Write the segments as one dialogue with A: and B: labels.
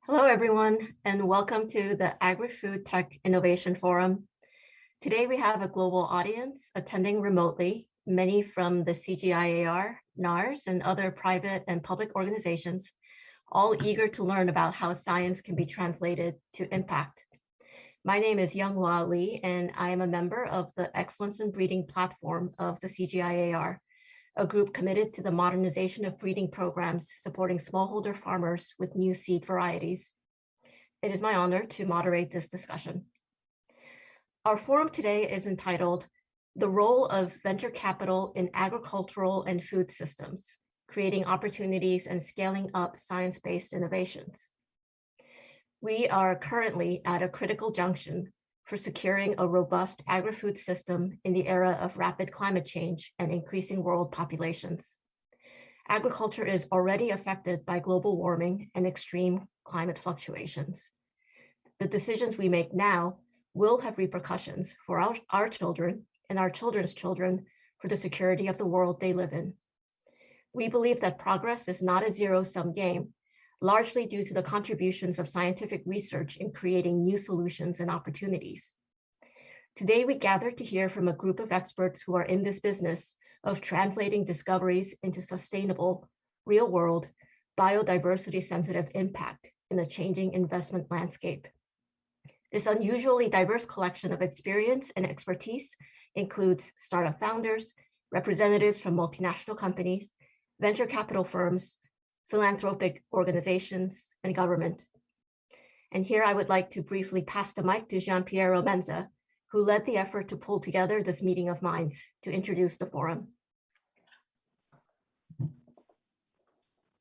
A: Hello, everyone, and welcome to the Agrifood Tech Innovation Forum. Today, we have a global audience attending remotely, many from the CGIAR, NARS, and other private and public organizations, all eager to learn about how science can be translated to impact. My name is Younghwa Lee, and I am a member of the Excellence in Breeding platform of the CGIAR, a group committed to the modernization of breeding programs supporting smallholder farmers with new seed varieties. It is my honor to moderate this discussion. Our forum today is entitled The Role of Venture Capital in Agricultural and Food Systems, Creating Opportunities and Scaling Up Science-Based Innovations. We are currently at a critical junction for securing a robust agri-food system in the era of rapid climate change and increasing world populations. Agriculture is already affected by global warming and extreme climate fluctuations. The decisions we make now will have repercussions for our children and our children's children for the security of the world they live in. We believe that progress is not a zero-sum game, largely due to the contributions of scientific research in creating new solutions and opportunities. Today, we gather to hear from a group of experts who are in this business of translating discoveries into sustainable, real-world, biodiversity-sensitive impact in a changing investment landscape. This unusually diverse collection of experience and expertise includes startup founders, representatives from multinational companies, venture capital firms, philanthropic organizations, and government. And here I would like to briefly pass the mic to JeanPierre Romenza, who led the effort to pull together this meeting of minds to introduce the forum.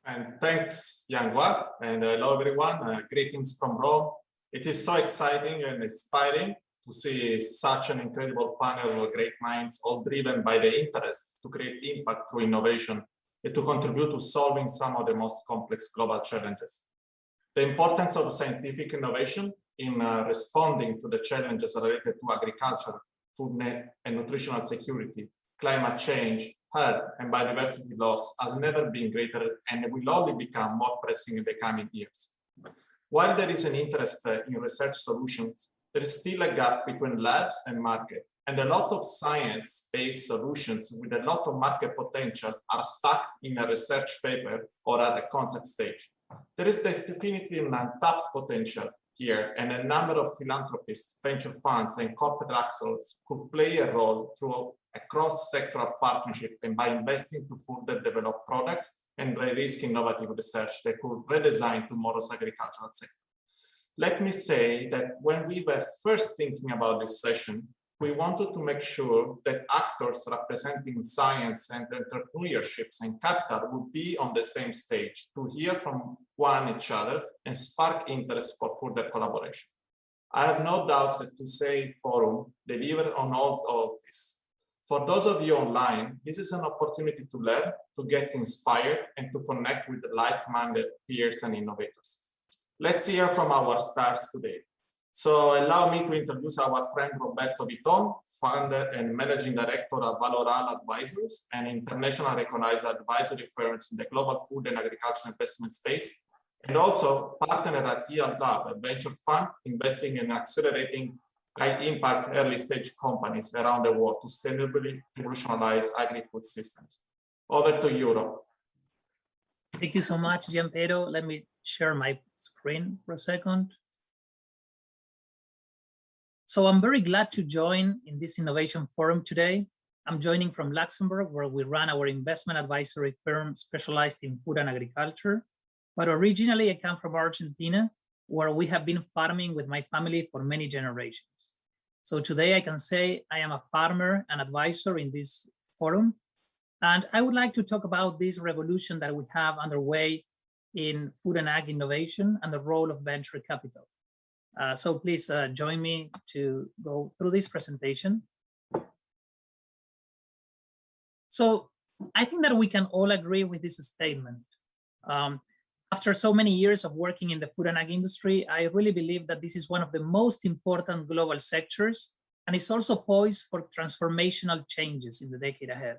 B: And thanks, Younghwa, and hello everyone. Greetings from Rome. It is so exciting and inspiring to see such an incredible panel of great minds, all driven by the interest to create impact through innovation and to contribute to solving some of the most complex global challenges. The importance of scientific innovation in responding to the challenges related to agriculture, food and nutritional security, climate change, health, and biodiversity loss has never been greater and will only become more pressing in the coming years. While there is an interest in research solutions, there is still a gap between labs and market, and a lot of science-based solutions with a lot of market potential are stuck in a research paper or at a concept stage. There is definitely an untapped potential here, and a number of philanthropists, venture funds, and corporate actors could play a role through a cross-sectoral partnership and by investing to further develop products and de-risk innovative research that could redesign tomorrow's agricultural sector. Let me say that when we were first thinking about this session, we wanted to make sure that actors representing science and entrepreneurships and capital would be on the same stage to hear from each other and spark interest for further collaboration. I have no doubts that Today Forum deliver on all of this. For those of you online, this is an opportunity to learn, to get inspired, and to connect with like-minded peers and innovators. Let's hear from our stars today. So allow me to introduce our friend Roberto Viton, founder and managing director of Valoral Advisors, an international recognized advisory firms in the global food and agriculture investment space, and also partner at Yield Lab, a venture fund investing in accelerating high-impact early-stage companies around the world to sustainably revolutionize agri-food systems. Over to you, Rob.
C: Thank you so much, Gianpiero. Let me share my screen for a second. So I'm very glad to join in this innovation forum today. I'm joining from Luxembourg, where we run our investment advisory firm specialized in food and agriculture. But originally I come from Argentina, where we have been farming with my family for many generations. So today I can say I am a farmer and advisor in this forum. And I would like to talk about this revolution that we have underway in food and ag innovation and the role of venture capital. So please join me to go through this presentation. So I think that we can all agree with this statement. After so many years of working in the food and ag industry, I really believe that this is one of the most important global sectors, and it's also poised for transformational changes in the decade ahead.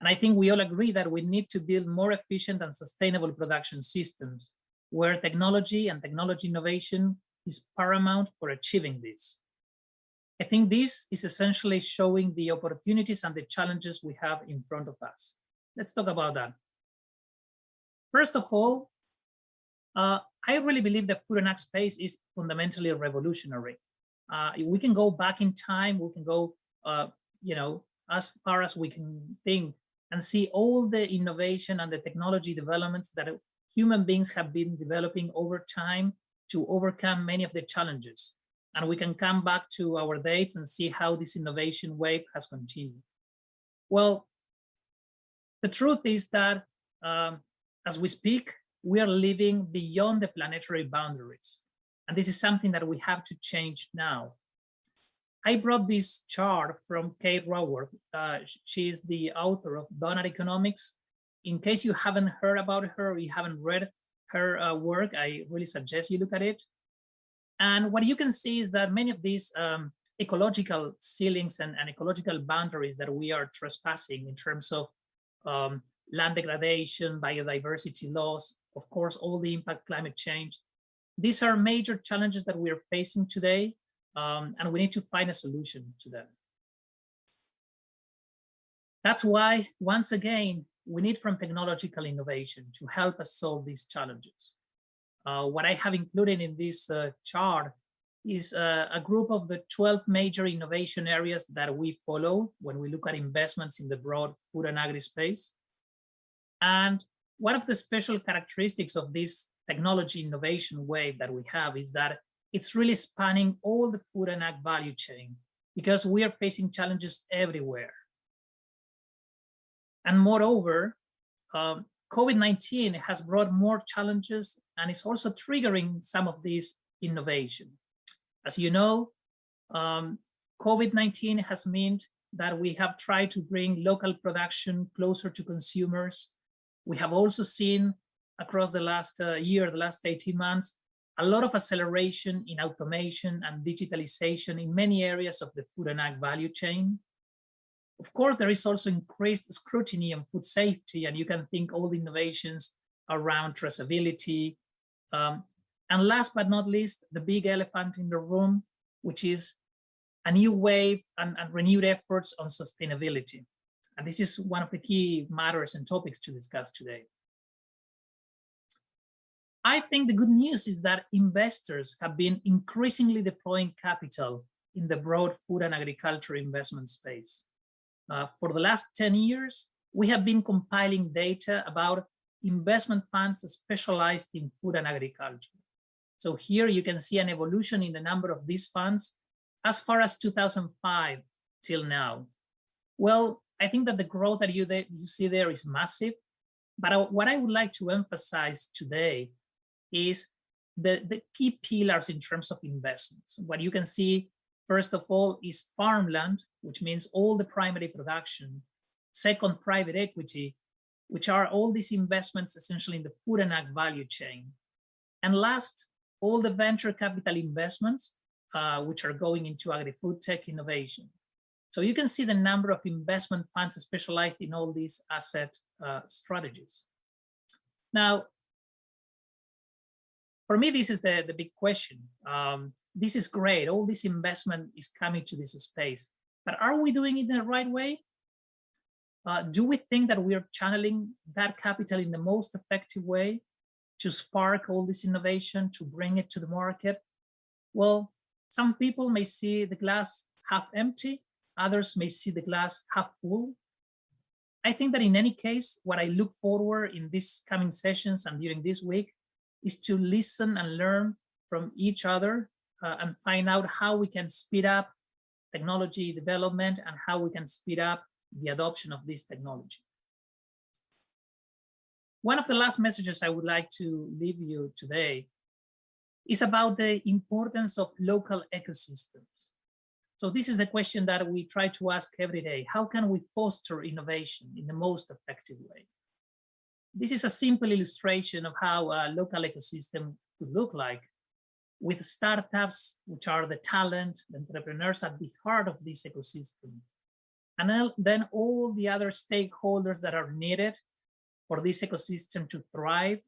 C: And I think we all agree that we need to build more efficient and sustainable production systems where technology and technology innovation is paramount for achieving this. I think this is essentially showing the opportunities and the challenges we have in front of us. Let's talk about that. First of all, I really believe the food and ag space is fundamentally revolutionary. We can go back in time, we can go as far as we can think and see all the innovation and the technology developments that human beings have been developing over time to overcome many of the challenges. And we can come back to our dates and see how this innovation wave has continued. Well, the truth is that as we speak, we are living beyond the planetary boundaries. And this is something that we have to change now. I brought this chart from Kate Raworth. She is the author of Donut Economics. In case you haven't heard about her or you haven't read her work, I really suggest you look at it. And what you can see is that many of these ecological ceilings and ecological boundaries that we are trespassing in terms of land degradation, biodiversity loss, of course, all the impact climate change. These are major challenges that we are facing today, and we need to find a solution to them. That's why, once again, we need from technological innovation to help us solve these challenges. What I have included in this chart is a group of the 12 major innovation areas that we follow when we look at investments in the broad food and agri space. And one of the special characteristics of this technology innovation wave that we have is that it's really spanning all the food and ag value chain, because we are facing challenges everywhere. And moreover, COVID-19 has brought more challenges and is also triggering some of these innovation. As you know, COVID-19 has meant that we have tried to bring local production closer to consumers. We have also seen across the last year, the last 18 months, a lot of acceleration in automation and digitalization in many areas of the food and ag value chain. Of course, there is also increased scrutiny on food safety, and you can think all the innovations around traceability. And last but not least, the big elephant in the room, which is a new wave and renewed efforts on sustainability. And this is one of the key matters and topics to discuss today. I think the good news is that investors have been increasingly deploying capital in the broad food and agriculture investment space. For the last 10 years, we have been compiling data about investment funds specialized in food and agriculture. So here you can see an evolution in the number of these funds as far as 2005 till now. Well, I think that the growth that you see there is massive, but what I would like to emphasize today is the key pillars in terms of investments. What you can see, first of all, is farmland, which means all the primary production. Second, private equity, which are all these investments essentially in the food and ag value chain. And last, all the venture capital investments, which are going into agri-food tech innovation. So you can see the number of investment funds specialized in all these asset strategies. Now, for me, this is the big question. This is great. All this investment is coming to this space, but are we doing it in the right way? Do we think that we are channeling that capital in the most effective way to spark all this innovation, to bring it to the market? Well, some people may see the glass half empty, others may see the glass half full. I think that in any case, what I look forward in these coming sessions and during this week is to listen and learn from each other and find out how we can speed up technology development and how we can speed up the adoption of this technology. One of the last messages I would like to leave you today is about the importance of local ecosystems. So this is the question that we try to ask every day. How can we foster innovation in the most effective way? This is a simple illustration of how a local ecosystem could look like, with startups, which are the talent, the entrepreneurs at the heart of this ecosystem. And then all the other stakeholders that are needed for this ecosystem to thrive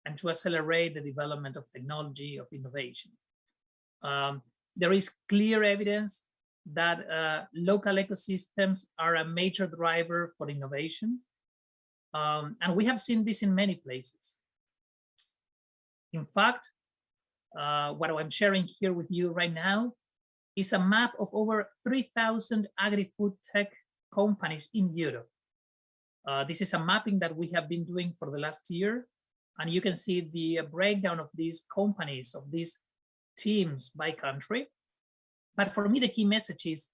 C: and to accelerate the development of technology, of innovation. There is clear evidence that local ecosystems are a major driver for innovation. And we have seen this in many places. In fact, what I'm sharing here with you right now is a map of over 3,000 agri-food tech companies in Europe. This is a mapping that we have been doing for the last year. And you can see the breakdown of these companies, of these teams by country. But for me, the key message is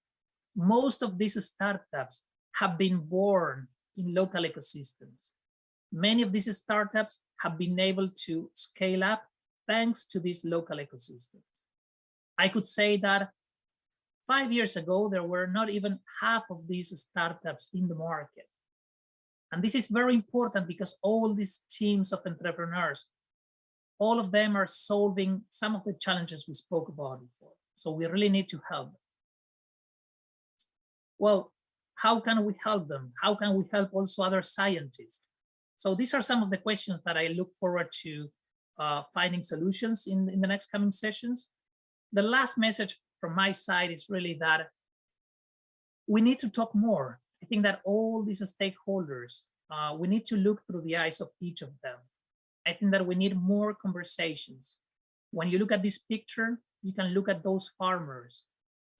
C: most of these startups have been born in local ecosystems. Many of these startups have been able to scale up thanks to these local ecosystems. I could say that 5 years ago, there were not even half of these startups in the market. And this is very important because all these teams of entrepreneurs, all of them are solving some of the challenges we spoke about before. So we really need to help them. Well, how can we help them? How can we help also other scientists? So these are some of the questions that I look forward to finding solutions in the next coming sessions. The last message from my side is really that we need to talk more. I think that all these stakeholders, we need to look through the eyes of each of them. I think that we need more conversations. When you look at this picture, you can look at those farmers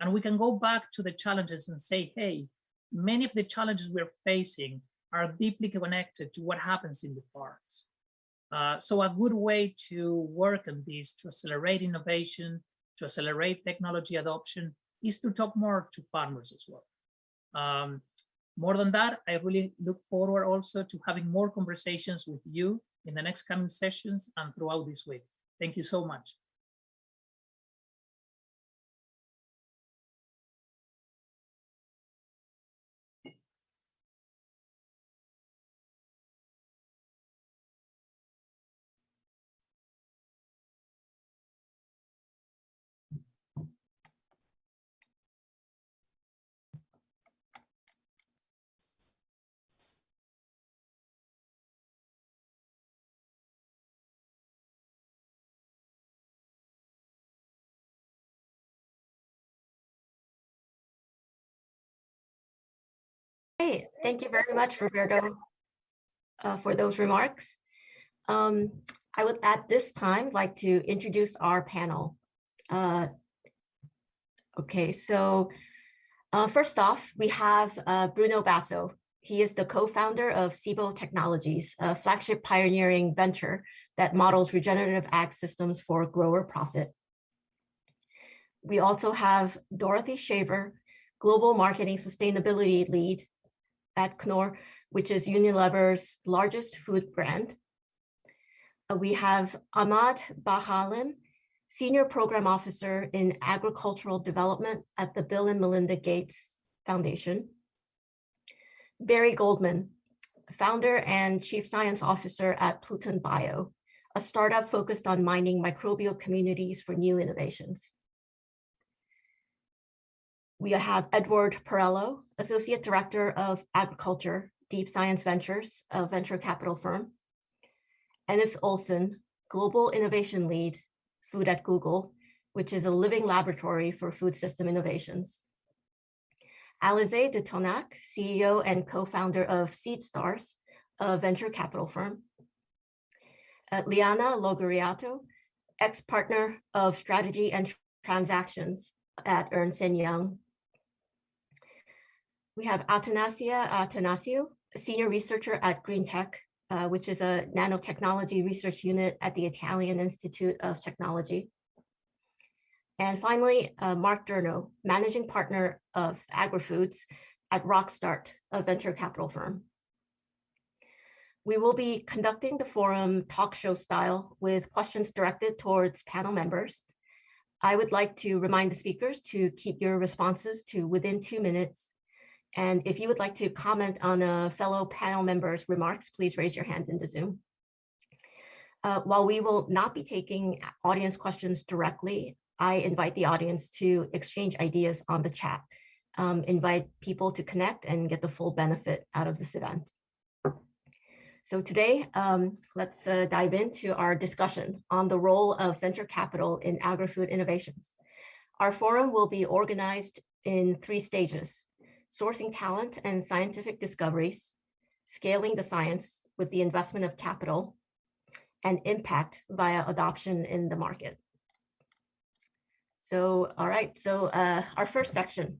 C: and we can go back to the challenges and say, hey, many of the challenges we're facing are deeply connected to what happens in the farms. So a good way to work on this, to accelerate innovation, to accelerate technology adoption, is to talk more to farmers as well. More than that, I really look forward also to having more conversations with you in the next coming sessions and throughout this week. Thank you so much.
A: Hey, thank you very much, Roberto, for those remarks. I would at this time like to introduce our panel. Okay, so first off, we have Bruno Basso. He is the co-founder of Cibo Technologies, a flagship pioneering venture that models regenerative ag systems for grower profit. We also have Dorothy Shaver, Global Marketing Sustainability Lead at Knorr, which is Unilever's largest food brand. We have Ahmad Bahalim, Senior Program Officer in Agricultural Development at the Bill and Melinda Gates Foundation. Barry Goldman, Founder and Chief Science Officer at Pluton Bio, a startup focused on mining microbial communities for new innovations. We have Edward Perello, Associate Director of Agriculture, Deep Science Ventures, a venture capital firm. Ennis Olson, Global Innovation Lead, Food at Google, which is a living laboratory for food system innovations. Alizé de Tonac, CEO and co-founder of SeedStars, a venture capital firm. Liana Logoriato, ex-partner of strategy and transactions at Ernst & Young. We have Atanasia Atanasiou, a senior researcher at GreenTech, which is a nanotechnology research unit at the Italian Institute of Technology. And finally, Mark Durno, managing partner of Agrifoods at Rockstart, a venture capital firm. We will be conducting the forum talk show style with questions directed towards panel members. I would like to remind the speakers to keep your responses to within 2 minutes. And if you would like to comment on a fellow panel member's remarks, please raise your hand in the Zoom. While we will not be taking audience questions directly, I invite the audience to exchange ideas on the chat, invite people to connect and get the full benefit out of this event. So today, let's dive into our discussion on the role of venture capital in agri-food innovations. Our forum will be organized in 3 stages: sourcing talent and scientific discoveries, scaling the science with the investment of capital, and impact via adoption in the market. So, all right, so our first section,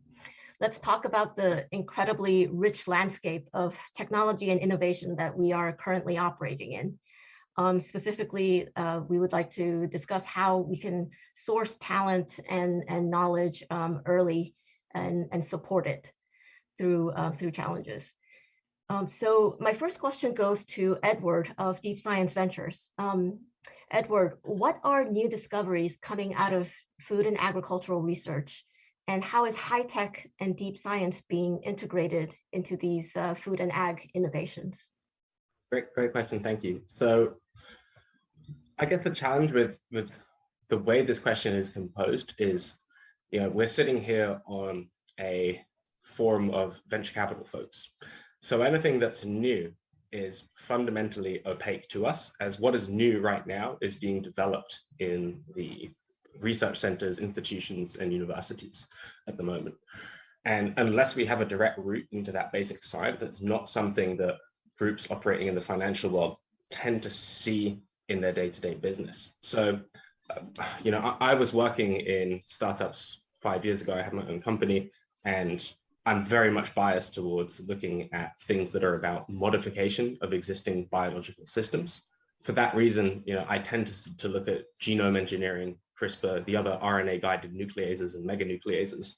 A: let's talk about the incredibly rich landscape of technology and innovation that we are currently operating in. Specifically, we would like to discuss how we can source talent and knowledge early and support it through challenges. So my first question goes to Edward of Deep Science Ventures. Edward, what are new discoveries coming out of food and agricultural research? And how is high-tech and deep science being integrated into these food and ag innovations?
D: Great question, thank you. So I guess the challenge with the way this question is composed is, we're sitting here on a forum of venture capital folks. So anything that's new is fundamentally opaque to us, as what is new right now is being developed in the research centers, institutions, and universities at the moment. And unless we have a direct route into that basic science, it's not something that groups operating in the financial world tend to see in their day-to-day business. So, I was working in startups 5 years ago. I had my own company, and I'm very much biased towards looking at things that are about modification of existing biological systems. For that reason, I tend to look at genome engineering, CRISPR, the other RNA-guided nucleases and meganucleases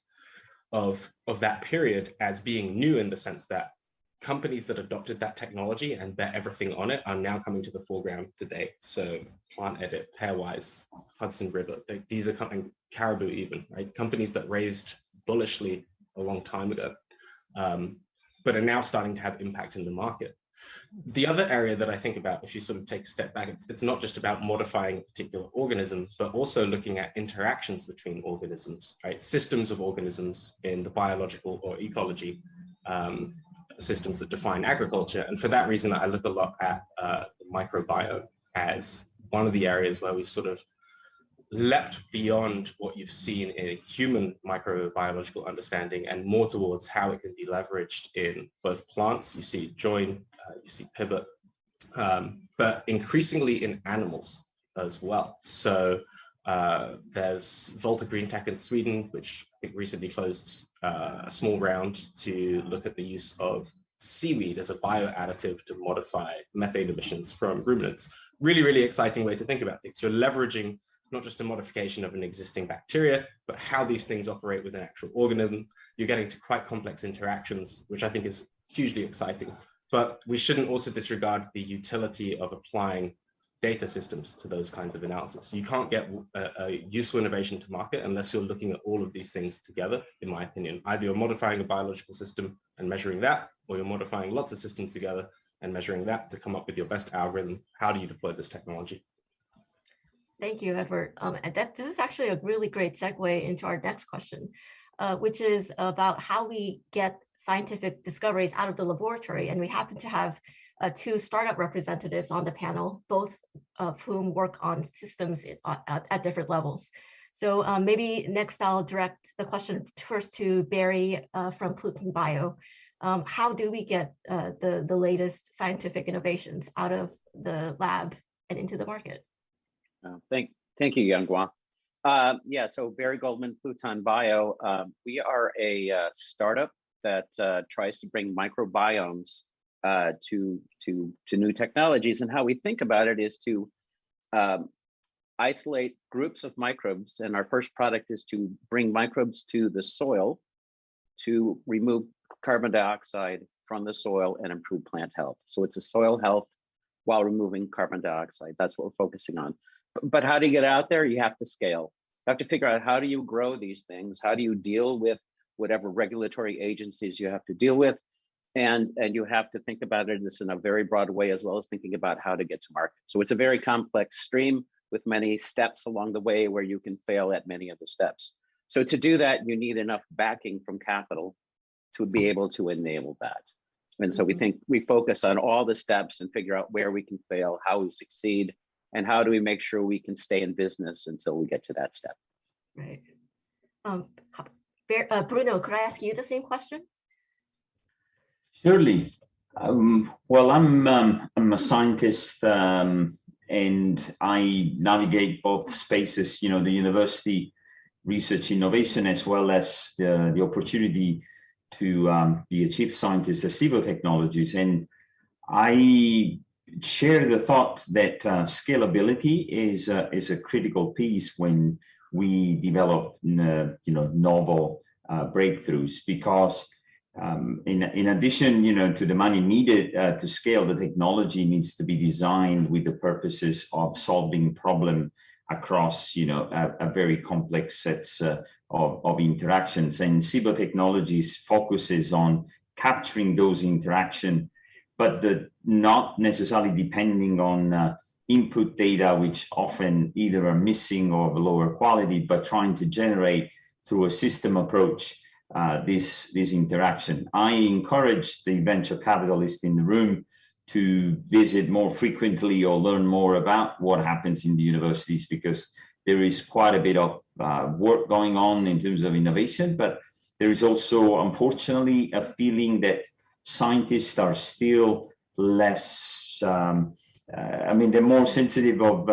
D: of that period as being new, in the sense that companies that adopted that technology and bet everything on it are now coming to the foreground today. So Plant Edit, Pairwise, Hudson River, these are coming, Caribou even, right? Companies that raised bullishly a long time ago, but are now starting to have impact in the market. The other area that I think about, if you sort of take a step back, it's not just about modifying a particular organism, but also looking at interactions between organisms, right? Systems of organisms in the biological or ecology systems that define agriculture. And for that reason, I look a lot at the microbiome as one of the areas where we sort of leapt beyond what you've seen in a human microbiological understanding and more towards how it can be leveraged in both plants. You see Join, you see Pivot, but increasingly in animals as well. So there's Volta Green Tech in Sweden, which I think recently closed a small round to look at the use of seaweed as a bioadditive to modify methane emissions from ruminants. Really, really exciting way to think about things. You're leveraging not just a modification of an existing bacteria, but how these things operate with an actual organism. You're getting to quite complex interactions, which I think is hugely exciting. But we shouldn't also disregard the utility of applying data systems to those kinds of analysis. You can't get a useful innovation to market unless you're looking at all of these things together, in my opinion. Either you're modifying a biological system and measuring that, or you're modifying lots of systems together and measuring that to come up with your best algorithm. How do you deploy this technology?
A: Thank you, Edward. And this is actually a really great segue into our next question, which is about how we get scientific discoveries out of the laboratory. And we happen to have 2 startup representatives on the panel, both of whom work on systems at different levels. So maybe next I'll direct the question first to Barry from Pluton Bio. How do we get the latest scientific innovations out of the lab and into the market?
E: Thank you, Yanghua. So Barry Goldman, Pluton Bio. We are a startup that tries to bring microbiomes to new technologies. And how we think about it is to isolate groups of microbes. And our first product is to bring microbes to the soil to remove carbon dioxide from the soil and improve plant health. So it's a soil health while removing carbon dioxide. That's what we're focusing on. But how do you get out there? You have to scale. You have to figure out, how do you grow these things? How do you deal with whatever regulatory agencies you have to deal with? And you have to think about it in a very broad way, as well as thinking about how to get to market. So it's a very complex stream with many steps along the way where you can fail at many of the steps. So to do that, you need enough backing from capital to be able to enable that. And so we think we focus on all the steps and figure out where we can fail, how we succeed, and how do we make sure we can stay in business until we get to that step.
A: Right. Bruno, could I ask you the same question?
F: Surely. Well, I'm a scientist, and I navigate both spaces, you know, the university research innovation, as well as the opportunity to be a chief scientist at Cibo Technologies. And I share the thought that scalability is a critical piece when we develop, novel breakthroughs, because in addition, to the money needed to scale, the technology needs to be designed with the purposes of solving problem across, a very complex sets of interactions. And Cibo Technologies focuses on capturing those interactions, but not necessarily depending on input data, which often either are missing or of lower quality, but trying to generate through a system approach this interaction. I encourage the venture capitalists in the room to visit more frequently or learn more about what happens in the universities, because there is quite a bit of work going on in terms of innovation, but there is also, unfortunately, a feeling that scientists are still less, they're more sensitive of,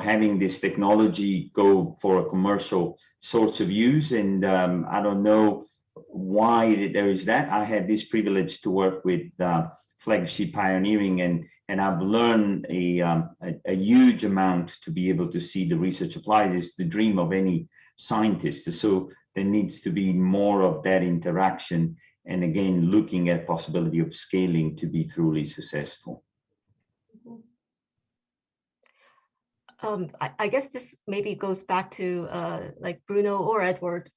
F: having this technology go for a commercial sorts of use. And I don't know why there is that. I had this privilege to work with Flagship pioneering, and I've learned a huge amount to be able to see the research applied. It's the dream of any scientist. So there needs to be more of that interaction, and again, looking at possibility of scaling to be truly successful.
A: I guess this maybe goes back to like Bruno or Edward.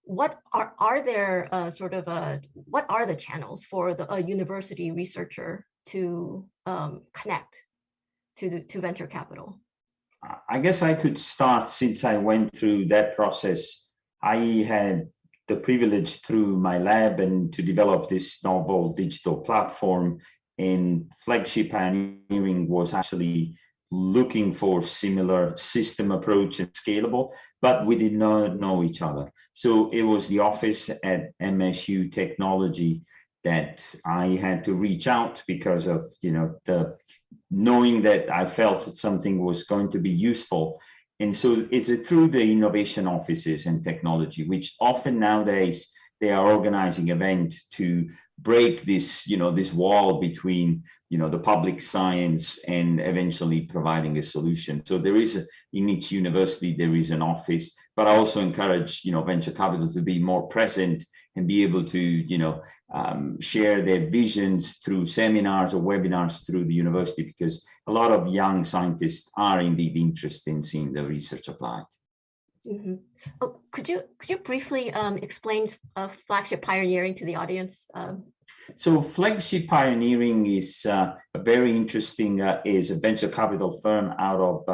A: What are there what are the channels for a university researcher to connect to venture capital?
F: I guess I could start, since I went through that process. I had the privilege through my lab and to develop this novel digital platform, and Flagship pioneering was actually looking for similar system approach and scalable, but we did not know each other. So it was the office at MSU Technology that I had to reach out, because of, the knowing that I felt that something was going to be useful. And so it's through the innovation offices and technology, which often nowadays they are organizing events to break this, this wall between, the public science and eventually providing a solution. So there is in each university, there is an office, but I also encourage, venture capital to be more present and be able to, share their visions through seminars or webinars through the university, because a lot of young scientists are indeed interested in seeing the research applied.
A: Mm-hmm. Oh, could you briefly explain Flagship pioneering to the audience?
F: So Flagship pioneering is a very interesting, is a venture capital firm out of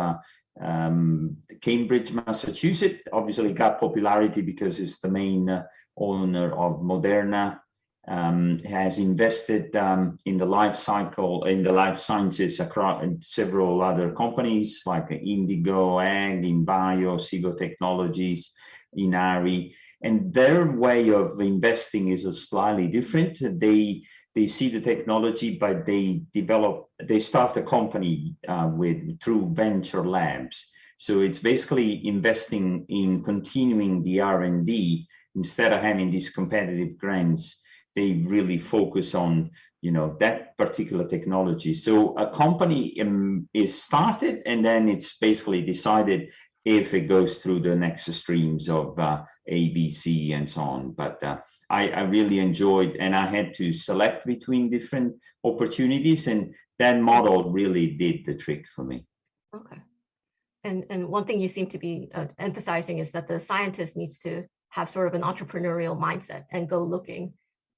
F: Cambridge, Massachusetts. Obviously got popularity because it's the main owner of Moderna. Has invested in the life cycle, in the life sciences across several other companies like Indigo, Ag, in Bio, Cibo Technologies, Inari. And their way of investing is slightly different. They see the technology, but they start a company through venture labs. So it's basically investing in continuing the R&D instead of having these competitive grants. They really focus on, that particular technology. So a company is started, and then it's basically decided if it goes through the next streams of A, B, C, and so on. But I really enjoyed, and I had to select between different opportunities, and that model really did the trick for me.
A: Okay. And one thing you seem to be emphasizing is that the scientist needs to have sort of an entrepreneurial mindset and go looking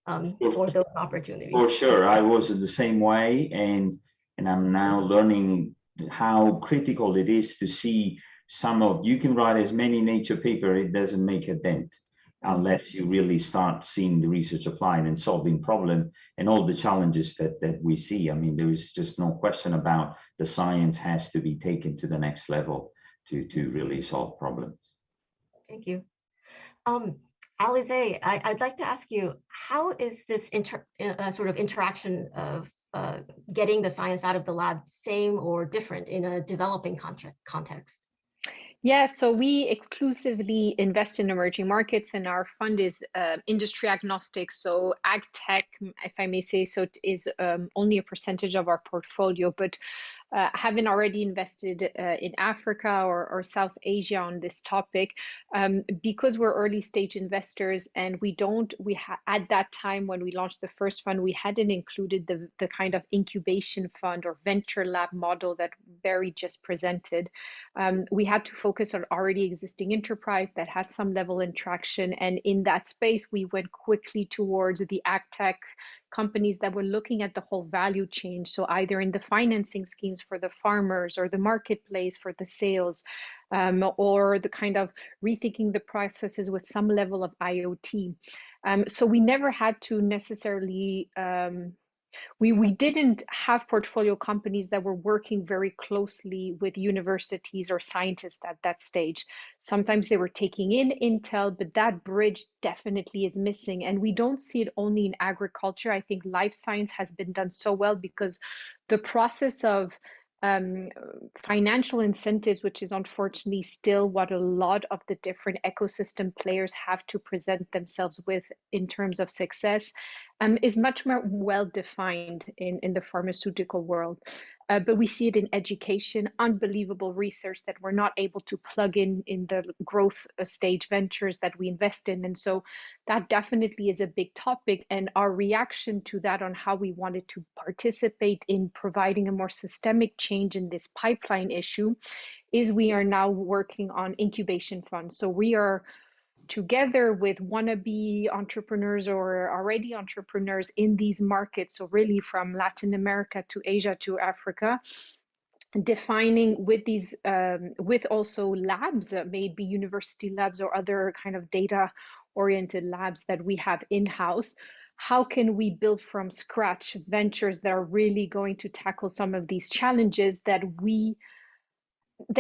A: for those opportunities.
F: For sure, I was the same way, and I'm now learning how critical it is to see you can write as many Nature papers, it doesn't make a dent. unless you really start seeing the research applied and solving problem and all the challenges that we see. I mean, there is just no question about the science has to be taken to the next level to really solve problems.
A: Thank you. Alize, I'd like to ask you, how is this sort of interaction of getting the science out of the lab same or different in a developing context?
G: Yeah, so we exclusively invest in emerging markets, and our fund is industry agnostic. So ag tech, if I may say so, is only a percentage of our portfolio, but having already invested in Africa or South Asia on this topic, because we're early stage investors, and at that time when we launched the first fund, we hadn't included the kind of incubation fund or venture lab model that Barry just presented. We had to focus on already existing enterprise that had some level of traction, and in that space, we went quickly towards the ag tech companies that were looking at the whole value chain. So either in the financing schemes for the farmers or the marketplace for the sales, or the kind of rethinking the processes with some level of IoT. So we never had to necessarily, we didn't have portfolio companies that were working very closely with universities or scientists at that stage. Sometimes they were taking in intel, but that bridge definitely is missing. And we don't see it only in agriculture. I think life science has been done so well because the process of financial incentives, which is unfortunately still what a lot of the different ecosystem players have to present themselves with in terms of success, is much more well defined in the pharmaceutical world. But we see it in education, unbelievable research that we're not able to plug in the growth stage ventures that we invest in. And so that definitely is a big topic. And our reaction to that on how we wanted to participate in providing a more systemic change in this pipeline issue is we are now working on incubation funds. So we are together with wannabe entrepreneurs or already entrepreneurs in these markets, so really from Latin America to Asia to Africa, defining with these, with also labs, maybe university labs or other kind of data-oriented labs that we have in-house, how can we build from scratch ventures that are really going to tackle some of these challenges that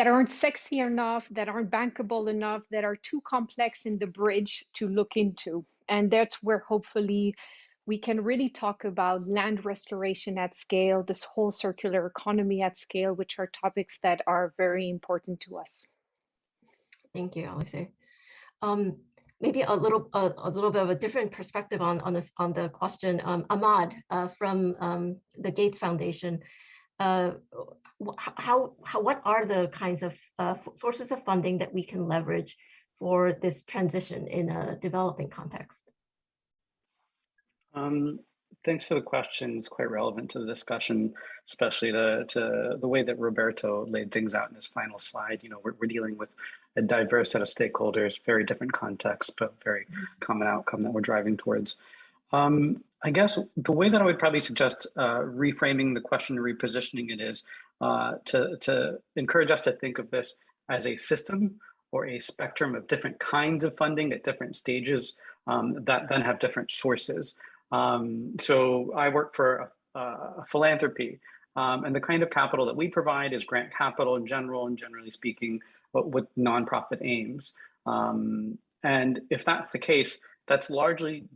G: aren't sexy enough, that aren't bankable enough, that are too complex in the bridge to look into. And that's where hopefully we can really talk about land restoration at scale, this whole circular economy at scale, which are topics that are very important to us.
A: Thank you, Alize. Maybe a little bit of a different perspective on the question. Ahmad from the Gates Foundation. What are the kinds of sources of funding that we can leverage for this transition in a developing context?
H: Thanks for the question. It's quite relevant to the discussion, especially to the way that Roberto laid things out in his final slide. You know, we're dealing with a diverse set of stakeholders, very different contexts, but very common outcome that we're driving towards. I guess the way that I would probably suggest reframing the question, repositioning it is to encourage us to think of this as a system or a spectrum of different kinds of funding at different stages that then have different sources. So I work for a philanthropy, and the kind of capital that we provide is grant capital in general, and generally speaking, but with nonprofit aims. And if that's the case, that's largely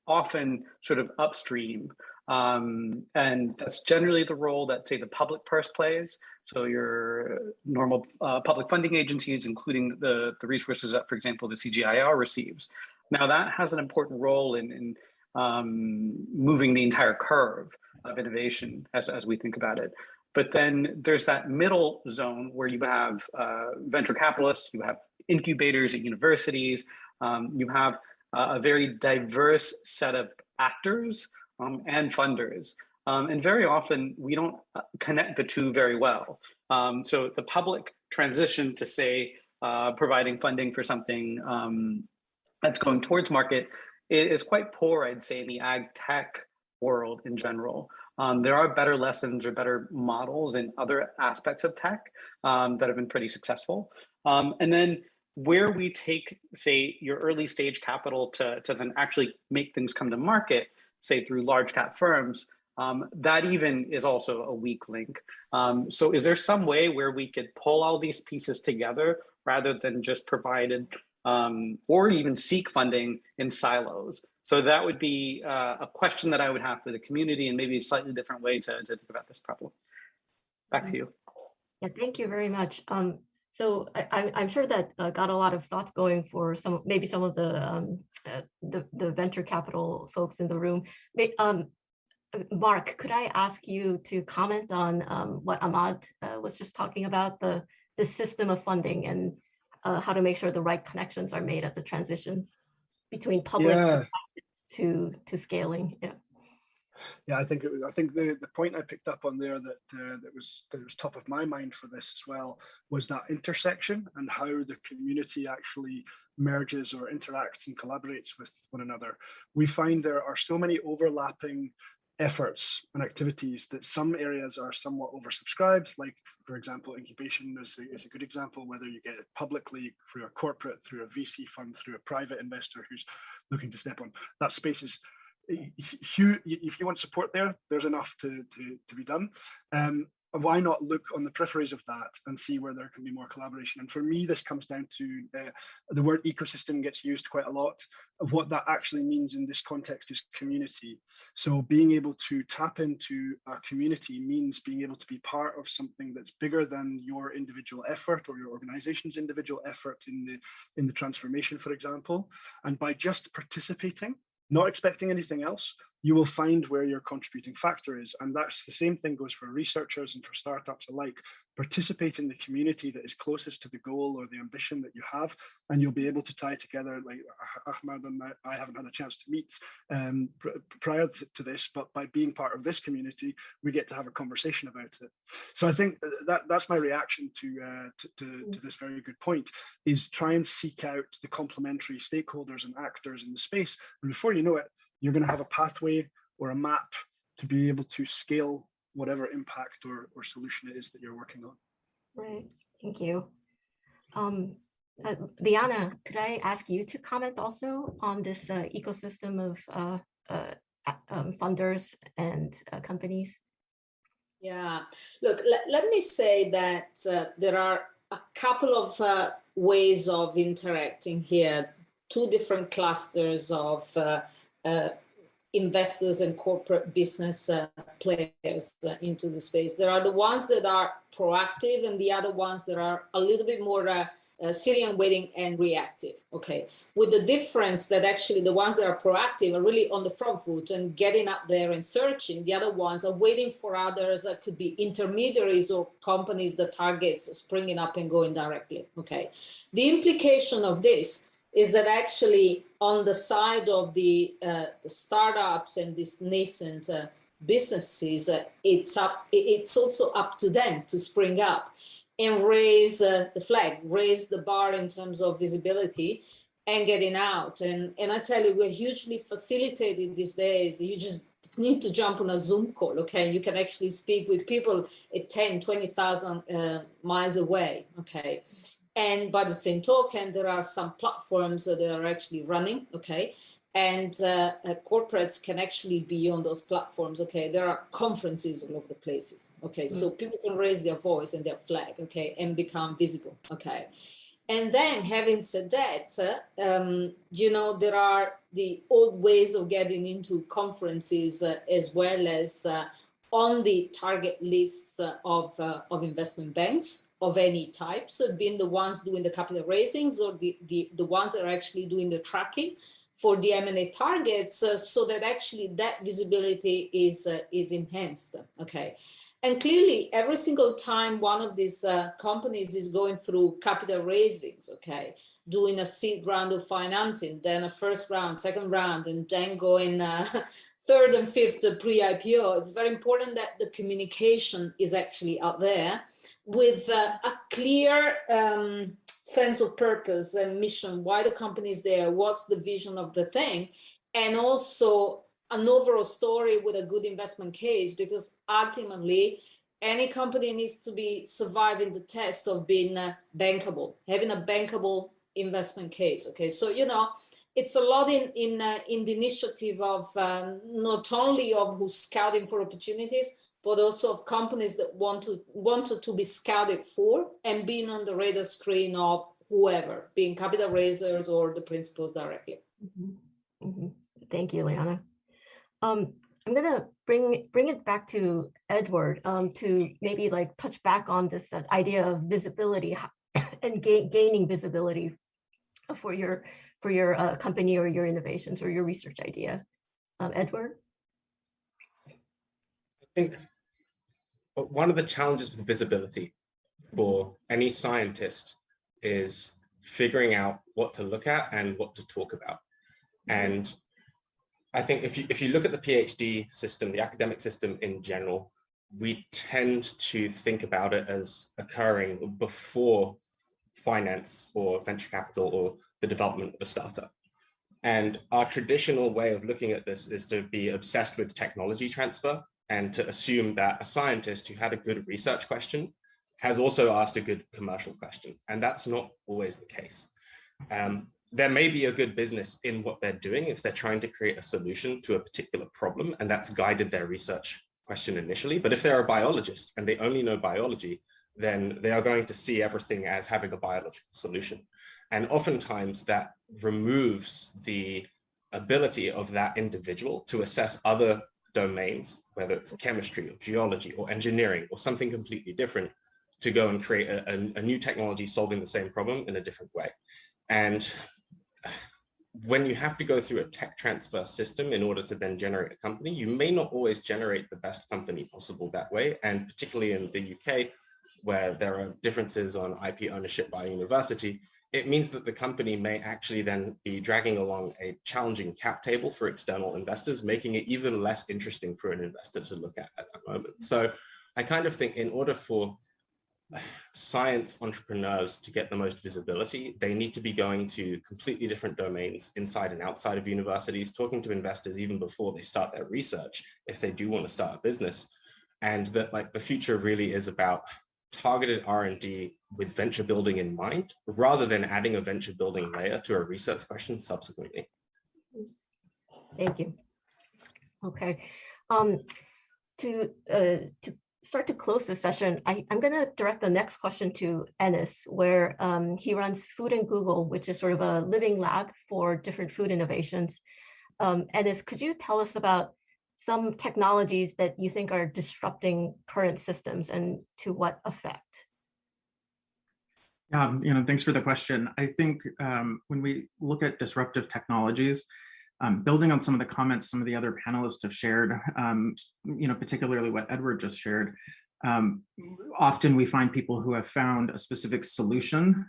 H: often sort of upstream. And that's generally the role that, say, the public purse plays. So your normal public funding agencies, including the resources that, for example, the CGIAR receives. Now that has an important role in moving the entire curve of innovation as we think about it. But then there's that middle zone where you have venture capitalists, you have incubators at universities, you have a very diverse set of actors and funders. And very often we don't connect the two very well. So the public transition to, say, providing funding for something that's going towards market is quite poor, I'd say, in the ag tech world in general. There are better lessons or better models in other aspects of tech that have been pretty successful. And then where we take, say, your early stage capital to then actually make things come to market, say through large cap firms, that even is also a weak link. So is there some way where we could pull all these pieces together rather than just provided or even seek funding in silos? So that would be a question that I would have for the community, and maybe a slightly different way to think about this problem. Back to you.
A: Yeah, thank you very much. So I'm sure that got a lot of thoughts going for maybe some of the venture capital folks in the room. Mark, could I ask you to comment on what Ahmad was just talking about, the system of funding and how to make sure the right connections are made at the transitions between public to scaling?
I: Yeah, I think the point I picked up on there that was top of my mind for this as well was that intersection and how the community actually merges or interacts and collaborates with one another. We find there are so many overlapping efforts and activities that some areas are somewhat oversubscribed, like, for example, incubation is a good example, whether you get it publicly through a corporate, through a VC fund, through a private investor who's looking to step on. That space is, if you want support there, there's enough to be done. Why not look on the peripheries of that and see where there can be more collaboration? And for me, this comes down to the word ecosystem gets used quite a lot. What that actually means in this context is community. So being able to tap into a community means being able to be part of something that's bigger than your individual effort or your organization's individual effort in the transformation, for example. And by just participating, not expecting anything else, you will find where your contributing factor is. And that's the same thing goes for researchers and for startups alike. Participate in the community that is closest to the goal or the ambition that you have, and you'll be able to tie together, like Ahmad and I haven't had a chance to meet prior to this, but by being part of this community, we get to have a conversation about it. So I think that's my reaction to this very good point, is try and seek out the complementary stakeholders and actors in the space. And before you know it, you're going to have a pathway or a map to be able to scale whatever impact or solution it is that you're working on. Right,
A: thank you. Liana, could I ask you to comment also on this ecosystem of funders and companies?
J: Yeah, look, let me say that there are a couple of ways of interacting here, two different clusters of investors and corporate business players into the space. There are the ones that are proactive and the other ones that are a little bit more sitting and waiting and reactive, okay? With the difference that actually the ones that are proactive are really on the front foot and getting up there and searching. The other ones are waiting for others that could be intermediaries or companies that targets springing up and going directly, okay? The implication of this is that actually on the side of the startups and these nascent businesses, it's also up to them to spring up and raise the flag, raise the bar in terms of visibility and getting out. And I tell you, we're hugely facilitated these days. You just need to jump on a Zoom call, okay? You can actually speak with people at 10, 20,000 miles away, okay? And by the same token, there are some platforms that are actually running, okay? And corporates can actually be on those platforms, okay? There are conferences all over the places, okay? So people can raise their voice and their flag, okay? And become visible, okay? And then having said that, you know, there are the old ways of getting into conferences as well as on the target lists of investment banks of any type. So being the ones doing the capital raisings or the ones that are actually doing the tracking for the M&A targets, so that actually that visibility is enhanced, okay? And clearly, every single time one of these companies is going through capital raisings, okay, doing a seed round of financing, then a first round, second round, and then going third and fifth pre-IPO, it's very important that the communication is actually out there with a clear sense of purpose and mission, why the company is there, what's the vision of the thing, and also an overall story with a good investment case, because ultimately any company needs to be surviving the test of being bankable, having a bankable investment case. Okay, so it's a lot in the initiative of not only of who's scouting for opportunities, but also of companies that wanted to be scouted for and being on the radar screen of whoever, being capital raisers or the principals directly.
A: Mm-hmm. Mm-hmm. Thank you, Liana. I'm gonna bring it back to Edward to maybe like touch back on this idea of visibility and gaining visibility for your company or your innovations or your research idea. Edward?
D: I think one of the challenges with visibility for any scientist is figuring out what to look at and what to talk about. And I think if you look at the PhD system, the academic system in general, we tend to think about it as occurring before finance or venture capital or the development of a startup. And our traditional way of looking at this is to be obsessed with technology transfer and to assume that a scientist who had a good research question has also asked a good commercial question. And that's not always the case. There may be a good business in what they're doing if they're trying to create a solution to a particular problem, and that's guided their research question initially. But if they're a biologist and they only know biology, then they are going to see everything as having a biological solution. And oftentimes that removes the ability of that individual to assess other domains, whether it's chemistry or geology or engineering or something completely different, to go and create a new technology solving the same problem in a different way. And when you have to go through a tech transfer system in order to then generate a company, you may not always generate the best company possible that way. And particularly in the UK, where there are differences on IP ownership by university, it means that the company may actually then be dragging along a challenging cap table for external investors, making it even less interesting for an investor to look at that moment. So I kind of think in order for science entrepreneurs to get the most visibility, they need to be going to completely different domains inside and outside of universities, talking to investors even before they start their research, if they do want to start a business. And that like the future really is about targeted R&D with venture building in mind, rather than adding a venture building layer to a research question subsequently.
A: Thank you. Okay. To start to close this session, I'm going to direct the next question to Enes, where he runs Food and Google, which is sort of a living lab for different food innovations. Enes, could you tell us about some technologies that you think are disrupting current systems and to what effect?
K: Yeah, thanks for the question. I think when we look at disruptive technologies, building on some of the comments some of the other panelists have shared, particularly what Edward just shared, often we find people who have found a specific solution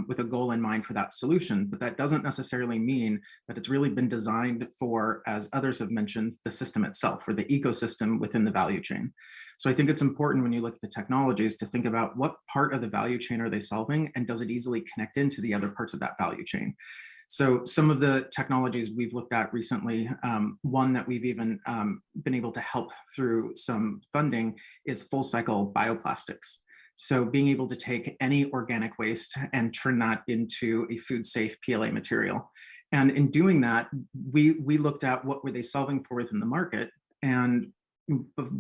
K: with a goal in mind for that solution, but that doesn't necessarily mean that it's really been designed for, as others have mentioned, the system itself or the ecosystem within the value chain. So I think it's important when you look at the technologies to think about what part of the value chain are they solving, and does it easily connect into the other parts of that value chain. So some of the technologies we've looked at recently, one that we've even been able to help through some funding is full cycle bioplastics. So being able to take any organic waste and turn that into a food safe PLA material. And in doing that, we looked at what were they solving for within the market, and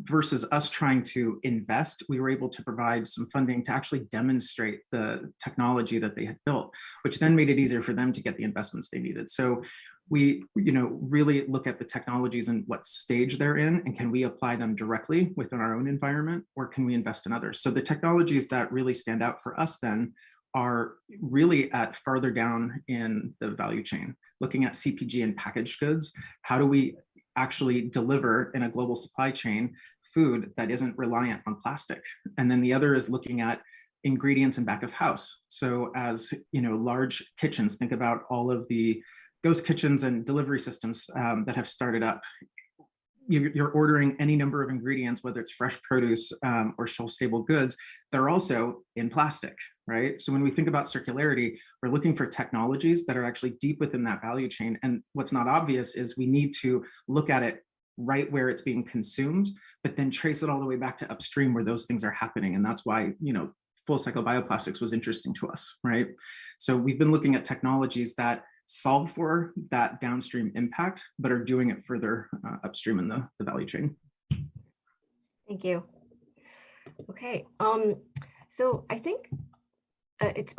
K: versus us trying to invest, we were able to provide some funding to actually demonstrate the technology that they had built, which then made it easier for them to get the investments they needed. So we, really look at the technologies and what stage they're in, and can we apply them directly within our own environment, or can we invest in others? So the technologies that really stand out for us then are really at farther down in the value chain, looking at CPG and packaged goods. How do we actually deliver in a global supply chain food that isn't reliant on plastic? And then the other is looking at ingredients in back of house. So as large kitchens, think about all of the ghost kitchens and delivery systems that have started up. You're ordering any number of ingredients, whether it's fresh produce or shelf-stable goods, they're also in plastic, right? So when we think about circularity, we're looking for technologies that are actually deep within that value chain. And what's not obvious is we need to look at it right where it's being consumed, but then trace it all the way back to upstream where those things are happening. And that's why, full cycle bioplastics was interesting to us, right? So we've been looking at technologies that solve for that downstream impact, but are doing it further upstream in the value chain.
A: Thank you. Okay, so I think it's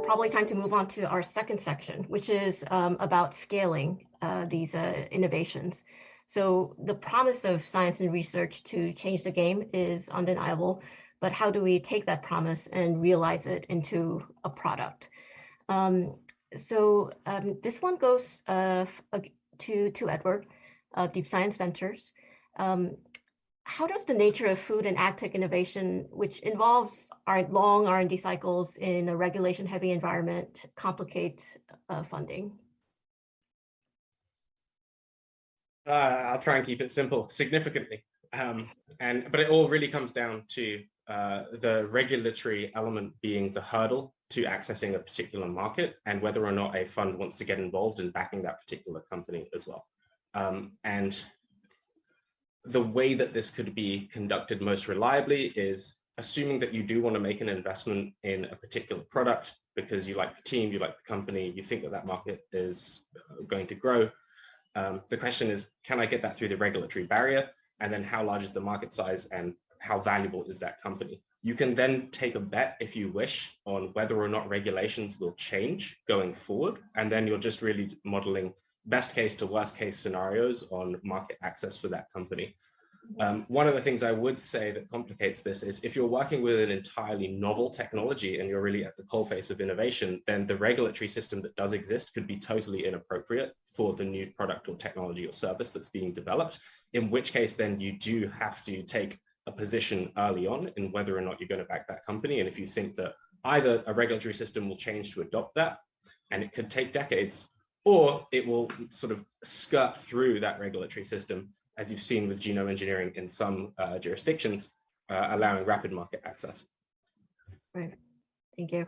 A: probably time to move on to our second section, which is about scaling these innovations. So the promise of science and research to change the game is undeniable, but how do we take that promise and realize it into a product? This one goes to Edward, Deep Science Ventures. How does the nature of food and agtech innovation, which involves our long R&D cycles in a regulation-heavy environment, complicate funding?
D: I'll try and keep it simple, significantly. But it all really comes down to the regulatory element being the hurdle to accessing a particular market and whether or not a fund wants to get involved in backing that particular company as well. And the way that this could be conducted most reliably is assuming that you do want to make an investment in a particular product because you like the team, you like the company, you think that that market is going to grow. The question is, can I get that through the regulatory barrier? And then how large is the market size and how valuable is that company? You can then take a bet, if you wish, on whether or not regulations will change going forward. And then you're just really modeling best case to worst case scenarios on market access for that company. One of the things I would say that complicates this is if you're working with an entirely novel technology and you're really at the coalface of innovation, then the regulatory system that does exist could be totally inappropriate for the new product or technology or service that's being developed, in which case then you do have to take a position early on in whether or not you're going to back that company. And if you think that either a regulatory system will change to adopt that, and it could take decades, or it will sort of skirt through that regulatory system, as you've seen with genome engineering in some jurisdictions, allowing rapid market access.
A: Right, thank you.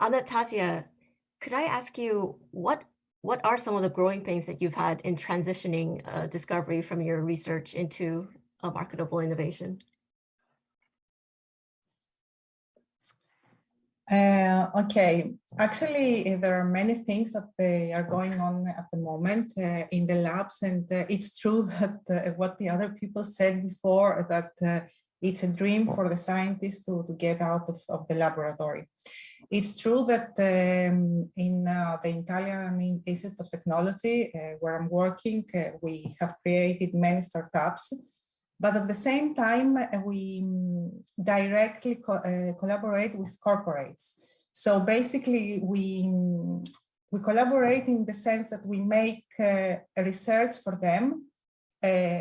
A: Anastasia, could I ask you, what are some of the growing pains that you've had in transitioning discovery from your research into a marketable innovation?
L: Okay, actually, there are many things that are going on at the moment in the labs, and it's true that what the other people said before, that it's a dream for the scientists to get out of the laboratory. It's true that in the Italian Institute of Technology, where I'm working, we have created many startups. But at the same time, we directly collaborate with corporates. So basically, we collaborate in the sense that we make research for them,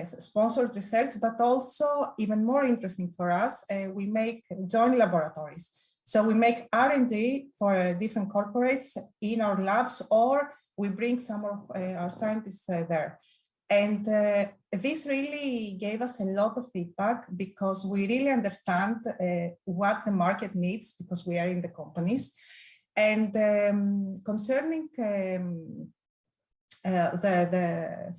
L: sponsored research, but also even more interesting for us, we make joint laboratories. So we make R&D for different corporates in our labs, or we bring some of our scientists there. And this really gave us a lot of feedback because we really understand what the market needs because we are in the companies. And concerning the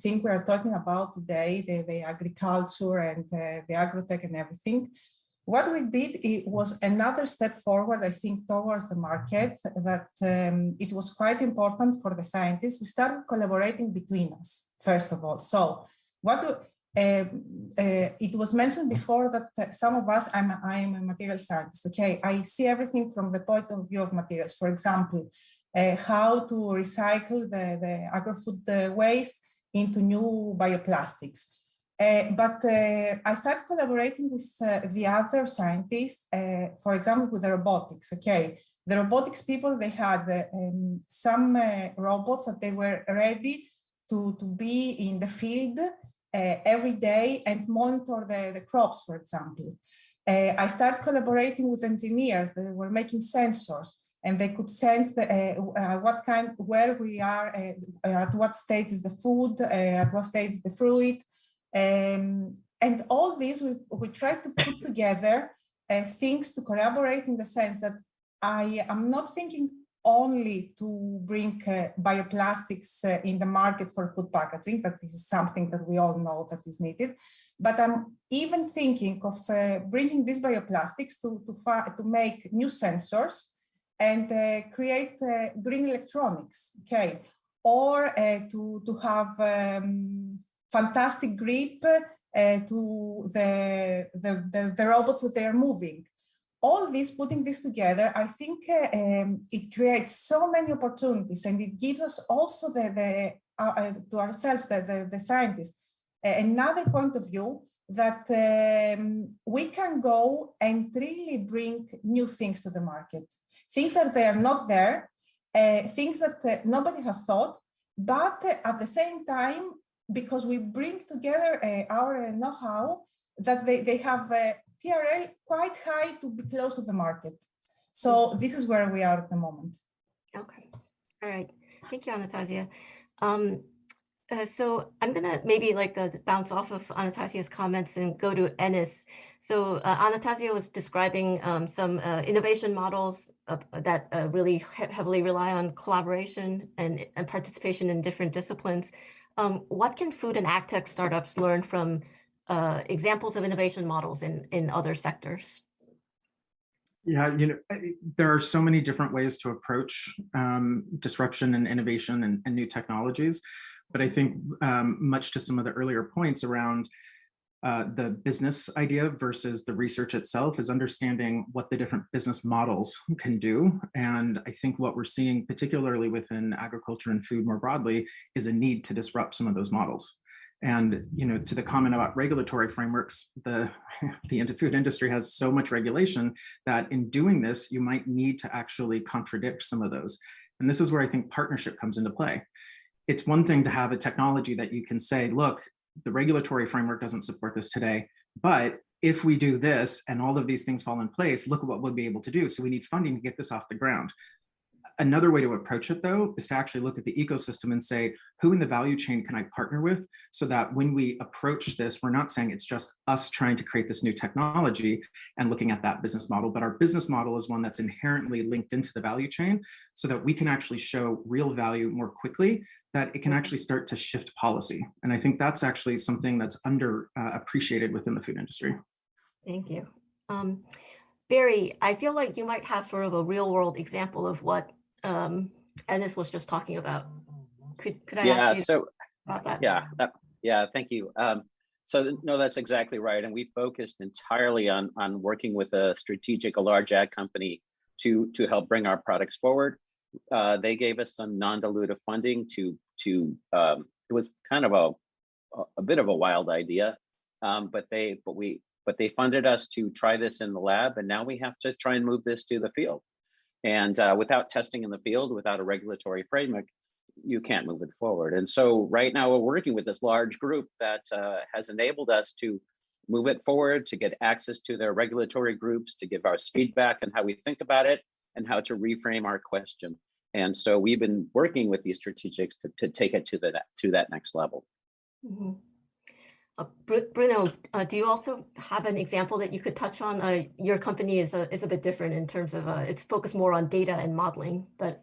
L: thing we are talking about today, the agriculture and the agrotech and everything, what we did was another step forward, I think, towards the market, that it was quite important for the scientists. We started collaborating between us, first of all. So what it was mentioned before that some of us, I'm a material scientist, okay? I see everything from the point of view of materials. For example, how to recycle the Agrifood waste into new bioplastics. But I started collaborating with the other scientists, for example, with the robotics, okay? The robotics people, they had some robots that they were ready to be in the field every day and monitor the crops, for example. I started collaborating with engineers that were making sensors, and they could sense where we are, at what stage is the food, at what stage is the fruit. And all this, we try to put together things to collaborate in the sense that I am not thinking only to bring bioplastics in the market for food packaging, that this is something that we all know that is needed. But I'm even thinking of bringing these bioplastics to make new sensors and create green electronics, okay? Or to have fantastic grip to the robots that they are moving. All this, putting this together, I think it creates so many opportunities, and it gives us also to ourselves, the scientists, another point of view that we can go and really bring new things to the market, things that they are not there, things that nobody has thought, but at the same time, because we bring together our know-how, that they have TRL quite high to be close to the market. So this is where we are at the moment.
A: Okay, all right. Thank you, Anastasia. So I'm gonna maybe bounce off of Anastasia's comments and go to Enis. So Anastasia was describing some innovation models that really heavily rely on collaboration and participation in different disciplines. What can food and ag tech startups learn from examples of innovation models in other sectors?
K: Yeah, there are so many different ways to approach disruption and innovation and new technologies. But I think much to some of the earlier points around the business idea versus the research itself is understanding what the different business models can do. And I think what we're seeing, particularly within agriculture and food more broadly, is a need to disrupt some of those models. And to the comment about regulatory frameworks, the food industry has so much regulation that in doing this, you might need to actually contradict some of those. And this is where I think partnership comes into play. It's one thing to have a technology that you can say, look, the regulatory framework doesn't support this today, but if we do this and all of these things fall in place, look at what we'll be able to do. So we need funding to get this off the ground. Another way to approach it, though, is to actually look at the ecosystem and say, who in the value chain can I partner with, so that when we approach this, we're not saying it's just us trying to create this new technology and looking at that business model, but our business model is one that's inherently linked into the value chain so that we can actually show real value more quickly, that it can actually start to shift policy. And I think that's actually something that's appreciated within the food industry.
A: Thank you. Barry, I feel like you might have sort of a real world example of what Enis was just talking about. Could I ask you about that?
E: Yeah, thank you. So no, that's exactly right. And we focused entirely on working with a large ag company to help bring our products forward. They gave us some non-dilutive funding to it was kind of a bit of a wild idea, but they funded us to try this in the lab, and now we have to try and move this to the field. And without testing in the field, without a regulatory framework, you can't move it forward. And so right now we're working with this large group that has enabled us to move it forward, to get access to their regulatory groups, to give us feedback on how we think about it and how to reframe our question. And so we've been working with these strategics to take it to that next level.
A: Mm-hmm. Bruno, do you also have an example that you could touch on? Your company is a bit different in terms of it's focused more on data and modeling, but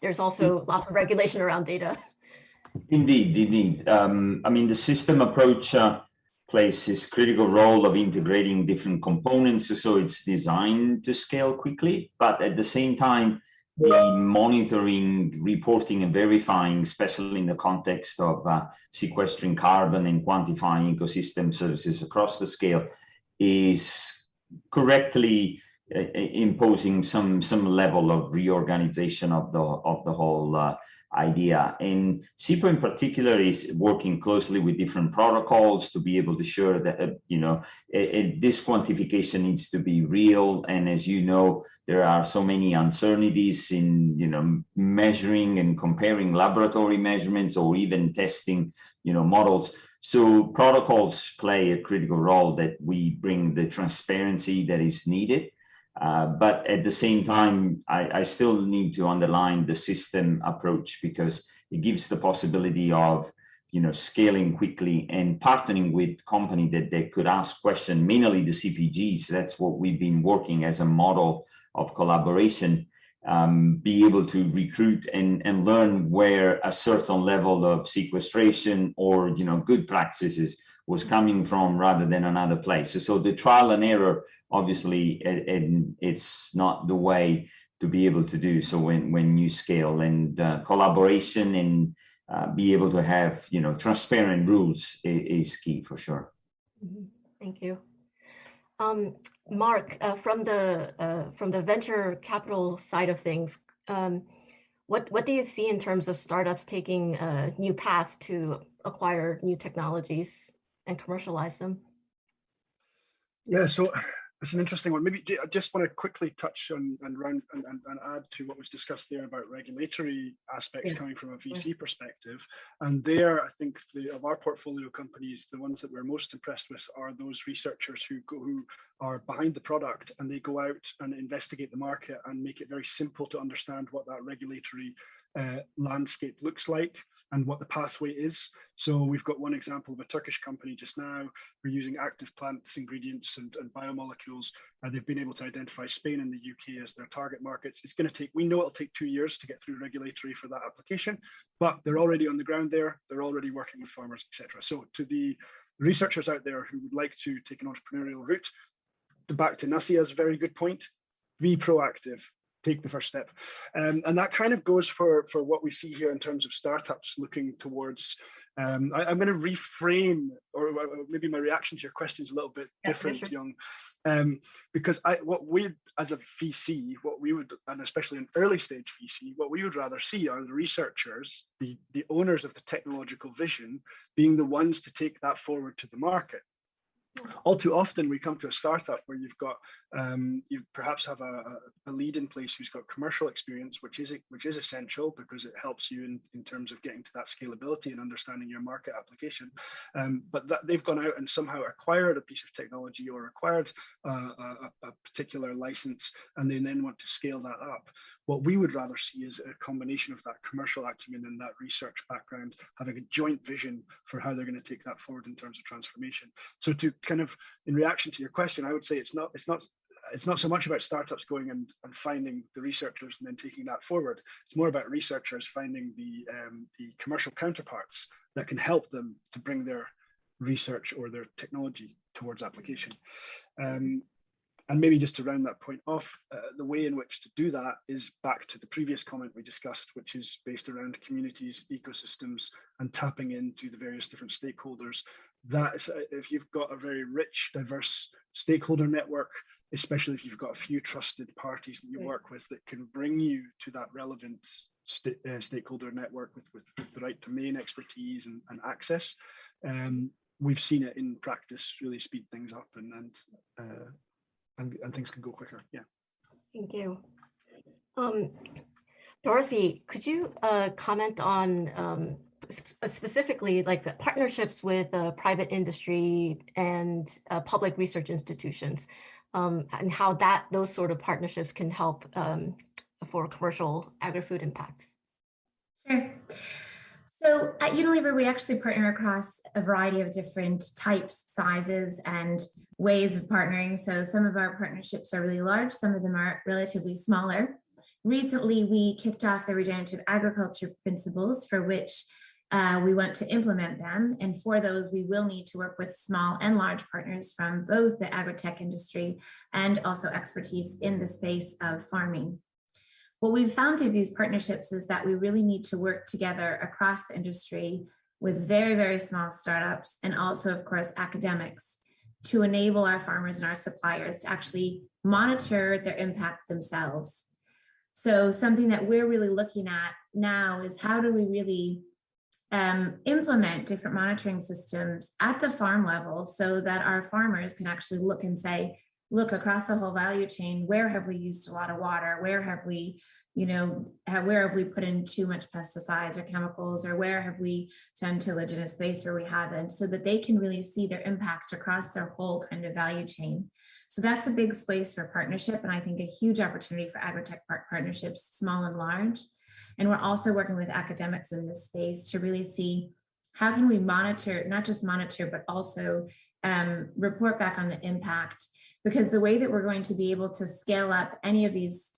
A: there's also lots of regulation around data.
F: Indeed. I mean, the system approach plays this critical role of integrating different components, so it's designed to scale quickly, but at the same time, the monitoring, reporting, and verifying, especially in the context of sequestering carbon and quantifying ecosystem services across the scale, is correctly imposing some level of reorganization of the whole idea. And SIPO in particular is working closely with different protocols to be able to ensure that this quantification needs to be real. And as you know, there are so many uncertainties in measuring and comparing laboratory measurements or even testing models. So protocols play a critical role, that we bring the transparency that is needed. But at the same time, I still need to underline the system approach, because it gives the possibility of scaling quickly and partnering with company that they could ask questions, mainly the CPGs. That's what we've been working as a model of collaboration. be able to recruit and learn where a certain level of sequestration or good practices was coming from rather than another place. So the trial and error, obviously, it's not the way to be able to do so when you scale, and collaboration and be able to have transparent rules is key for sure.
A: Thank you. Mark, from the venture capital side of things, what do you see in terms of startups taking new paths to acquire new technologies and commercialize them?
I: Yeah, so it's an interesting one. Maybe I just want to quickly touch on and add to what was discussed there about regulatory aspects coming from a VC perspective. And there, I think of our portfolio companies, the ones that we're most impressed with are those researchers who are behind the product, and they go out and investigate the market and make it very simple to understand what that regulatory landscape looks like and what the pathway is. So we've got one example of a Turkish company just now. We're using active plants, ingredients and biomolecules. They've been able to identify Spain and the UK as their target markets. It's going to take, we know it'll take 2 years to get through regulatory for that application, but they're already on the ground there. They're already working with farmers, etc. So to the researchers out there who would like to take an entrepreneurial route, back to Nasia's very good point, be proactive. Take the first step. And that kind of goes for what we see here in terms of startups looking towards, I'm going to reframe, or maybe my reaction to your question is a little bit different, Young, because what we, as a VC, what we would, and especially an early stage VC, what we would rather see are the researchers, the owners of the technological vision, being the ones to take that forward to the market. All too often we come to a startup where you've got you perhaps have a lead in place who's got commercial experience, which is essential because it helps you in terms of getting to that scalability and understanding your market application. But that they've gone out and somehow acquired a piece of technology or acquired a particular license, and they then want to scale that up. What we would rather see is a combination of that commercial acumen and that research background, having a joint vision for how they're going to take that forward in terms of transformation. So to kind of, in reaction to your question, I would say it's not so much about startups going and finding the researchers and then taking that forward. It's more about researchers finding the commercial counterparts that can help them to bring their research or their technology towards application. And maybe just to round that point off, the way in which to do that is back to the previous comment we discussed, which is based around communities, ecosystems, and tapping into the various different stakeholders. That is, if you've got a very rich, diverse stakeholder network, especially if you've got a few trusted parties that you work with that can bring you to that relevant stakeholder network with the right domain expertise and access, we've seen it in practice really speed things up and things can go quicker. Yeah.
A: Thank you. Dorothy, could you comment on specifically like the partnerships with private industry and public research institutions, and how those sort of partnerships can help for commercial agri-food impacts?
M: Sure. So at Unilever, we actually partner across a variety of different types, sizes, and ways of partnering. So some of our partnerships are really large, some of them are relatively smaller. Recently, we kicked off the regenerative agriculture principles, for which we want to implement them. And for those, we will need to work with small and large partners from both the agri-tech industry and also expertise in the space of farming. What we've found through these partnerships is that we really need to work together across the industry with very, very small startups and also, of course, academics to enable our farmers and our suppliers to actually monitor their impact themselves. So something that we're really looking at now is how do we really implement different monitoring systems at the farm level so that our farmers can actually look and say, look across the whole value chain, where have we used a lot of water? Where have we, where have we put in too much pesticides or chemicals, or where have we done tillage in a space where we haven't, so that they can really see their impact across their whole kind of value chain. So that's a big space for partnership, and I think a huge opportunity for agri-tech partnerships, small and large. And we're also working with academics in this space to really see how can we monitor, not just monitor, but also report back on the impact, because the way that we're going to be able to scale up any of these,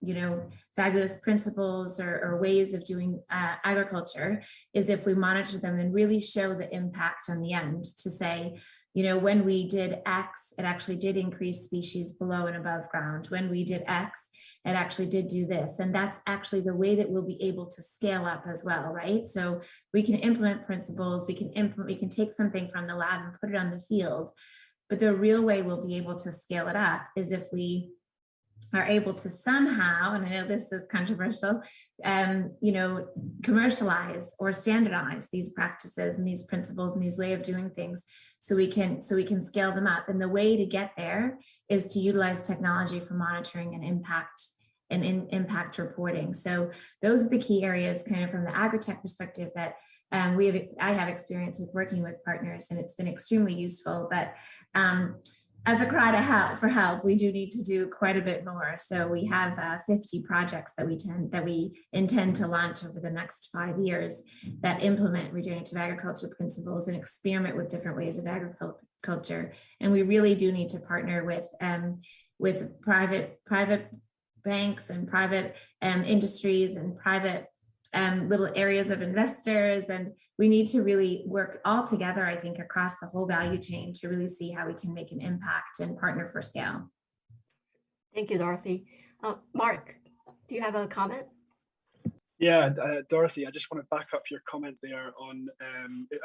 M: fabulous principles or ways of doing agriculture is if we monitor them and really show the impact on the end, to say, when we did X, it actually did increase species below and above ground. When we did X, it actually did do this. And that's actually the way that we'll be able to scale up as well, right? So we can implement principles, we can take something from the lab and put it on the field. But the real way we'll be able to scale it up is if we are able to somehow, and I know this is controversial, commercialize or standardize these practices and these principles and these way of doing things, so we can scale them up. And the way to get there is to utilize technology for monitoring and impact reporting. So those are the key areas, kind of from the agri-tech perspective, that I have experience with working with partners, and it's been extremely useful. But as a cry for help, we do need to do quite a bit more. So we have 50 projects that we intend to launch over the next 5 years that implement regenerative agriculture principles and experiment with different ways of agriculture. And we really do need to partner with private banks and private industries and private little areas of investors, and we need to really work all together, I think, across the whole value chain to really see how we can make an impact and partner for scale.
A: Thank you, Dorothy. Mark, do you have a comment?
I: Yeah, Dorothy, I just want to back up your comment there on,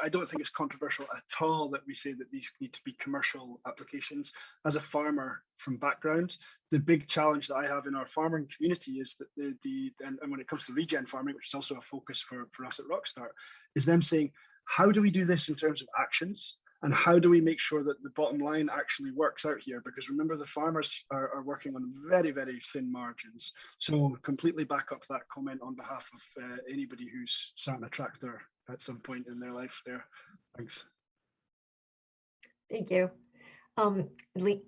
I: I don't think it's controversial at all that we say that these need to be commercial applications. As a farmer from background, the big challenge that I have in our farming community is that and when it comes to regen farming, which is also a focus for us at Rockstar, is them saying, how do we do this in terms of actions? And how do we make sure that the bottom line actually works out here? Because remember, the farmers are working on very, very thin margins. So completely back up that comment on behalf of anybody who's sat in a tractor at some point in their life there. Thanks.
A: Thank you.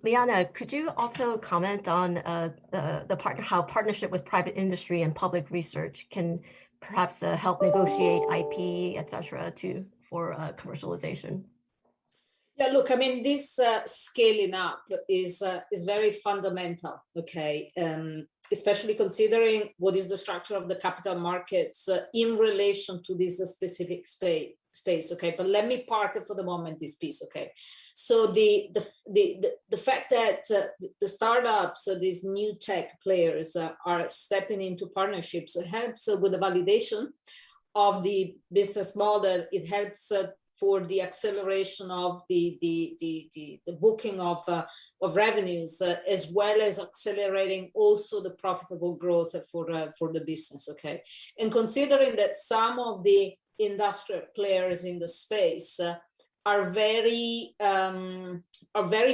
A: Liana, could you also comment on how partnership with private industry and public research can perhaps help negotiate IP, et cetera, for commercialization?
J: Yeah, look, I mean, this scaling up is very fundamental, okay? Especially considering what is the structure of the capital markets in relation to this specific space, okay? But let me park it for the moment, this piece, okay? So the fact that the startups, these new tech players are stepping into partnerships helps with the validation of the business model. It helps for the acceleration of the booking of revenues, as well as accelerating also the profitable growth for the business, okay? And considering that some of the industrial players in the space are very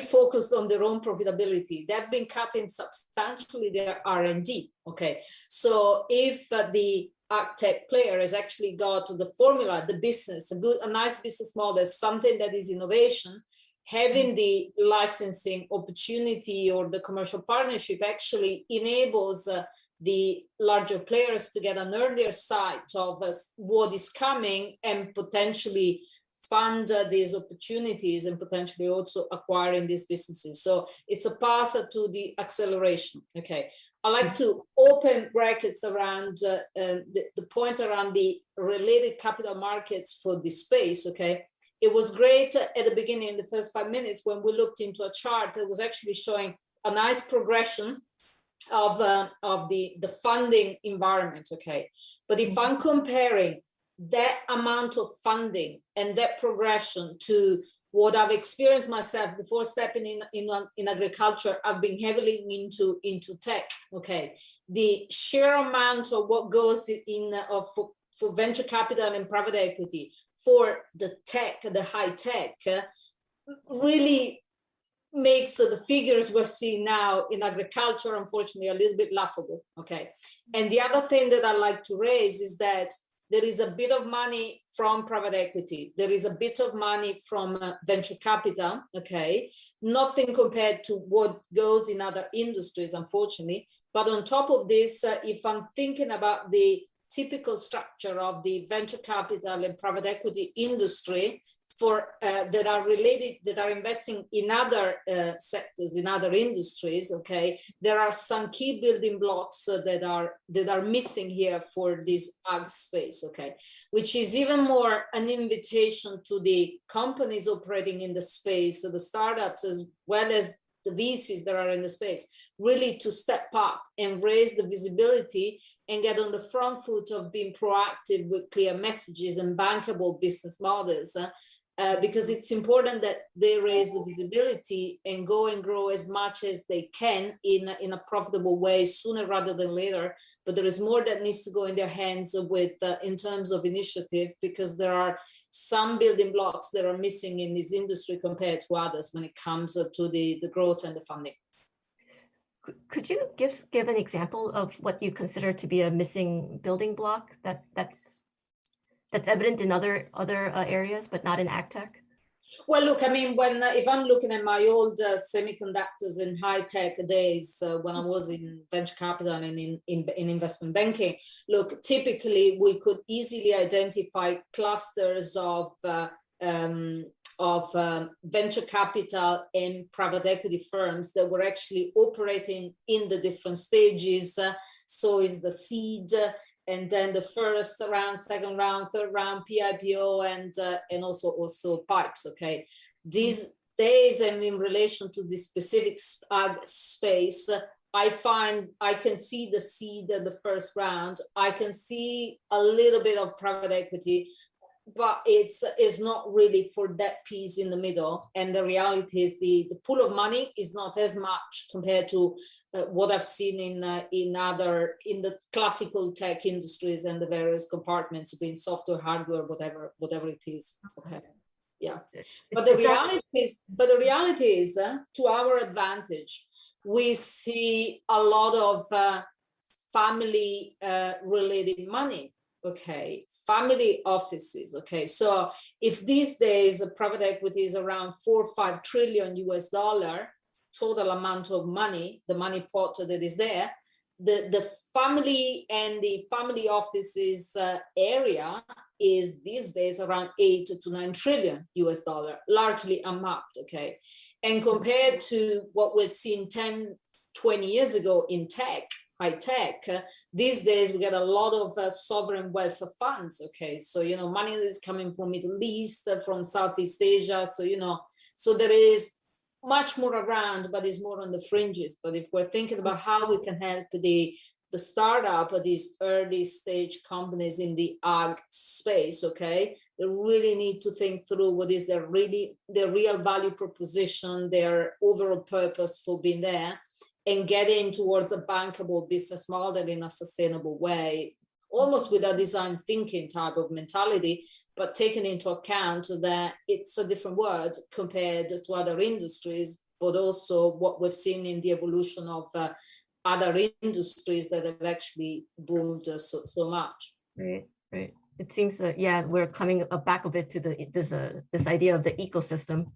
J: focused on their own profitability, they've been cutting substantially their R&D, okay? So if the tech player has actually got the formula, the business, a nice business model, something that is innovation, having the licensing opportunity or the commercial partnership actually enables the larger players to get an earlier sight of what is coming and potentially fund these opportunities and potentially also acquiring these businesses. So it's a path to the acceleration, okay? I like to open brackets around the point around the related capital markets for this space, okay? It was great at the beginning, in the first 5 minutes, when we looked into a chart that was actually showing a nice progression of the funding environment, okay? But if I'm comparing that amount of funding and that progression to what I've experienced myself before stepping in agriculture, I've been heavily into tech, okay? The sheer amount of what goes in for venture capital and private equity for the tech, the high tech, really makes the figures we're seeing now in agriculture, unfortunately, a little bit laughable, okay? And the other thing that I like to raise is that there is a bit of money from private equity. There is a bit of money from venture capital, okay? Nothing compared to what goes in other industries, unfortunately. But on top of this, if I'm thinking about the typical structure of the venture capital and private equity industry, that are related, that are investing in other sectors, in other industries. Okay, there are some key building blocks that are missing here for this ag space. Okay, which is even more an invitation to the companies operating in the space, so the startups as well as the VCs that are in the space, really to step up and raise the visibility and get on the front foot of being proactive with clear messages and bankable business models. Because it's important that they raise the visibility and go and grow as much as they can in a profitable way sooner rather than later. But there is more that needs to go in their hands with in terms of initiative, because there are some building blocks that are missing in this industry compared to others when it comes to the growth and the funding.
A: Could you give an example of what you consider to be a missing building block that's evident in other areas, but not in ag tech?
J: Well, look, I mean, if I'm looking at my old semiconductors and high tech days when I was in venture capital and in investment banking, look, typically we could easily identify clusters of venture capital and private equity firms that were actually operating in the different stages. So is the seed, and then the first round, second round, third round, PIPO, and also pipes. Okay, these days, and in relation to the specific ag space, I find I can see the seed in the first round. I can see a little bit of private equity, but it's not really for that piece in the middle. And the reality is the pool of money is not as much compared to what I've seen in the classical tech industries and the various compartments, being software, hardware, whatever it is. Okay, yeah. But the reality is, to our advantage, we see a lot of family related money. Okay, family offices. Okay, so if these days private equity is around 4 or 5 trillion US dollar total amount of money, the money pot that is there, the family and the family offices area is these days around 8 to 9 trillion US dollar, largely unmapped. Okay, and compared to what we'd seen 10, 20 years ago in tech, high tech, these days we get a lot of sovereign wealth funds. Okay, so money is coming from Middle East, from Southeast Asia, so there is much more around, but it's more on the fringes. But if we're thinking about how we can help the startup or these early stage companies in the ag space, okay, they really need to think through what is their real value proposition, their overall purpose for being there, and getting towards a bankable business model in a sustainable way, almost with a design thinking type of mentality, but taking into account that it's a different world compared to other industries, but also what we've seen in the evolution of other industries that have actually boomed so much.
A: Right. It seems that, yeah, we're coming back a bit to this idea of the ecosystem.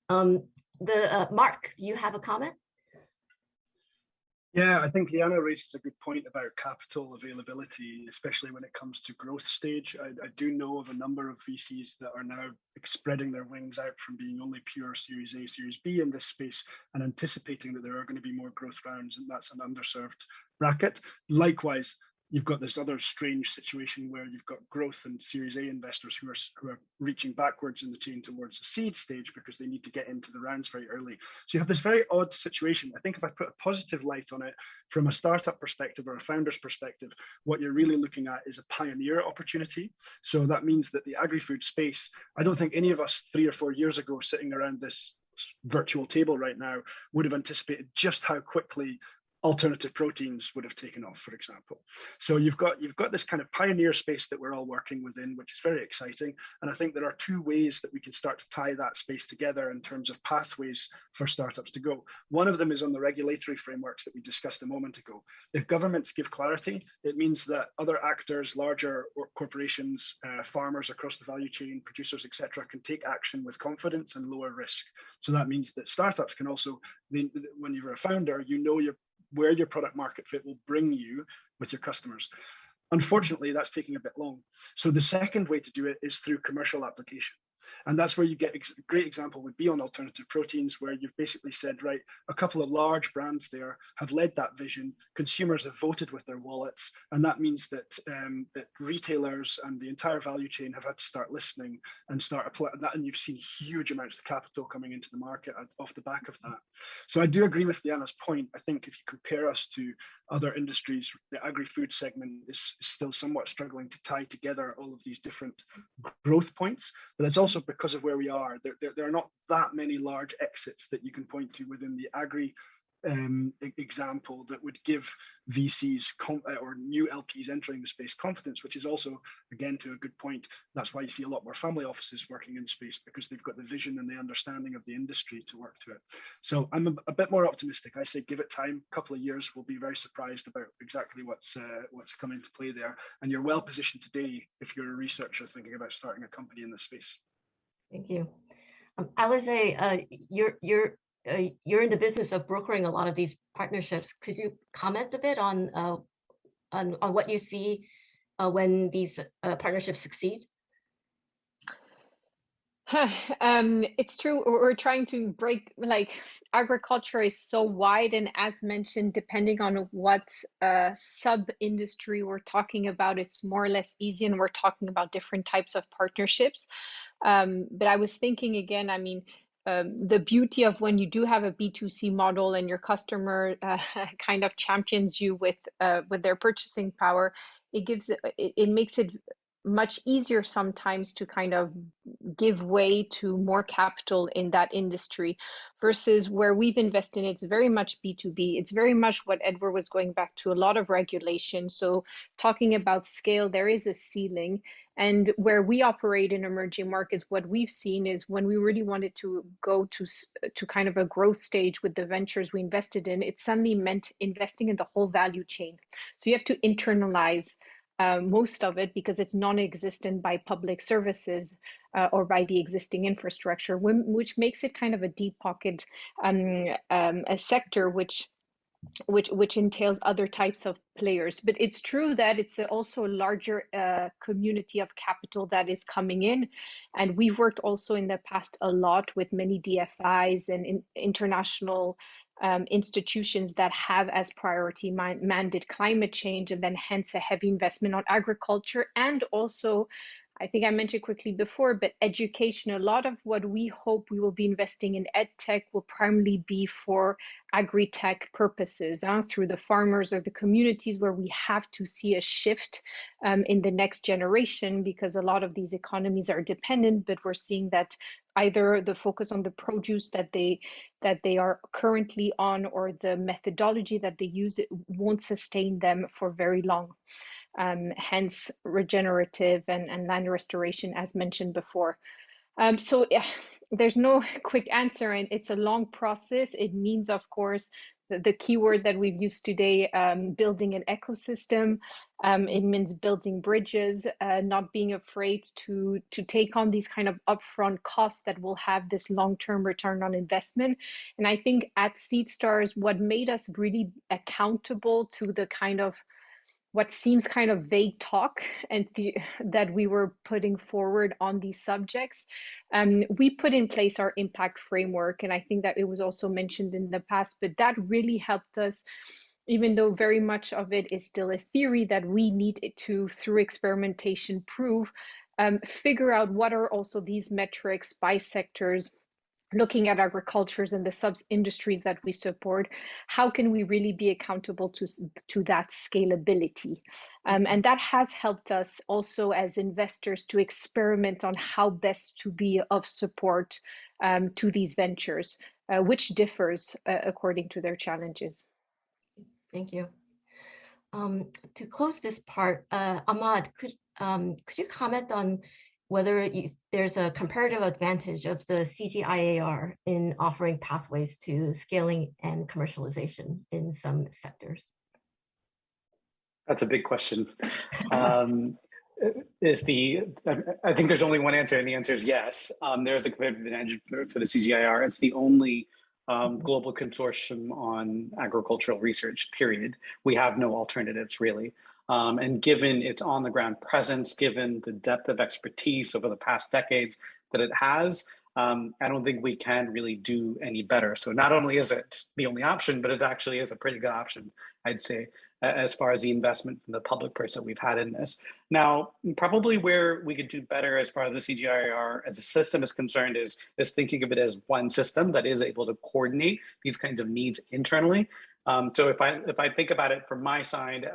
A: Mark, do you have a comment?
I: Yeah, I think Liana raises a good point about capital availability, especially when it comes to growth stage. I do know of a number of VCs that are now spreading their wings out from being only pure Series A, Series B in this space, and anticipating that there are going to be more growth rounds, and that's an underserved bracket. Likewise, you've got this other strange situation where you've got growth and Series A investors who are reaching backwards in the chain towards the seed stage because they need to get into the rounds very early. So you have this very odd situation. I think if I put a positive light on it from a startup perspective or a founder's perspective, what you're really looking at is a pioneer opportunity. So that means that the agri-food space, I don't think any of us 3 or 4 years ago sitting around this virtual table right now would have anticipated just how quickly alternative proteins would have taken off, for example. So you've got this kind of pioneer space that we're all working within, which is very exciting. And I think there are 2 ways that we can start to tie that space together in terms of pathways for startups to go. One of them is on the regulatory frameworks that we discussed a moment ago. If governments give clarity, it means that other actors, larger corporations, farmers across the value chain, producers, etc., can take action with confidence and lower risk. So that means that startups can also, when you're a founder, where your product market fit will bring you with your customers. Unfortunately, that's taking a bit long. So the second way to do it is through commercial application. And that's where you get a great example would be on alternative proteins, where you've basically said, right, a couple of large brands there have led that vision. Consumers have voted with their wallets, and that means that that retailers and the entire value chain have had to start listening and start applying that. And you've seen huge amounts of capital coming into the market off the back of that. So I do agree with Diana's point. I think if you compare us to other industries, the agri-food segment is still somewhat struggling to tie together all of these different growth points, but it's also because of where we are. There are not that many large exits that you can point to within the agri example that would give VCs or new LPs entering the space confidence, which is also, again, to a good point, that's why you see a lot more family offices working in the space, because they've got the vision and the understanding of the industry to work to it. So I'm a bit more optimistic. I say give it time, a couple of years, we'll be very surprised about exactly what's come into play there. And you're well positioned today if you're a researcher thinking about starting a company in this space.
A: Thank you. Alize, you're in the business of brokering a lot of these partnerships. Could you comment a bit on what you see when these partnerships succeed?
G: It's true. We're trying to break, like, agriculture is so wide, and as mentioned, depending on what sub-industry we're talking about, it's more or less easy, and we're talking about different types of partnerships. But I was thinking again, I mean, the beauty of when you do have a B2C model and your customer kind of champions you with their purchasing power, it makes it much easier sometimes to kind of give way to more capital in that industry, versus where we've invested in, it's very much B2B. It's very much what Edward was going back to, a lot of regulation. So talking about scale, there is a ceiling. And where we operate in emerging markets, what we've seen is when we really wanted to go to kind of a growth stage with the ventures we invested in, it suddenly meant investing in the whole value chain. So you have to internalize most of it, because it's non-existent by public services or by the existing infrastructure, which makes it kind of a deep pocket a sector which entails other types of players. But it's true that it's also a larger community of capital that is coming in. And we've worked also in the past a lot with many DFIs and international institutions that have as priority mandate climate change, and then hence a heavy investment on agriculture. And also, I think I mentioned quickly before, but education. A lot of what we hope we will be investing in ed tech will primarily be for agri-tech purposes, through the farmers or the communities, where we have to see a shift in the next generation, because a lot of these economies are dependent, but we're seeing that either the focus on the produce that they are currently on, or the methodology that they use, it won't sustain them for very long. Hence regenerative and land restoration, as mentioned before. So yeah, there's no quick answer, and it's a long process. It means, of course, the keyword that we've used today, building an ecosystem. It means building bridges, not being afraid to take on these kind of upfront costs that will have this long-term return on investment. And I think at SeedStars, what made us really accountable to the kind of what seems kind of vague talk and that we were putting forward on these subjects, we put in place our impact framework. And I think that it was also mentioned in the past, but that really helped us, even though very much of it is still a theory that we need to, through experimentation, prove, figure out what are also these metrics by sectors, looking at agricultures and the sub-industries that we support. How can we really be accountable to that scalability? And that has helped us also as investors to experiment on how best to be of support to these ventures, which differs according to their challenges.
A: Thank you. To close this part, Ahmad, could you comment on whether there's a comparative advantage of the CGIAR in offering pathways to scaling and commercialization in some sectors?
H: That's a big question. I think there's only one answer, and the answer is yes. There's a comparative advantage for the CGIAR. It's the only global consortium on agricultural research, period. We have no alternatives, really. And given its on-the-ground presence, given the depth of expertise over the past decades that it has, I don't think we can really do any better. So not only is it the only option, but it actually is a pretty good option, I'd say, as far as the investment from the public purse that we've had in this. Now, probably where we could do better as far as the CGIAR as a system is concerned is thinking of it as one system that is able to coordinate these kinds of needs internally. So if I think about it from my side,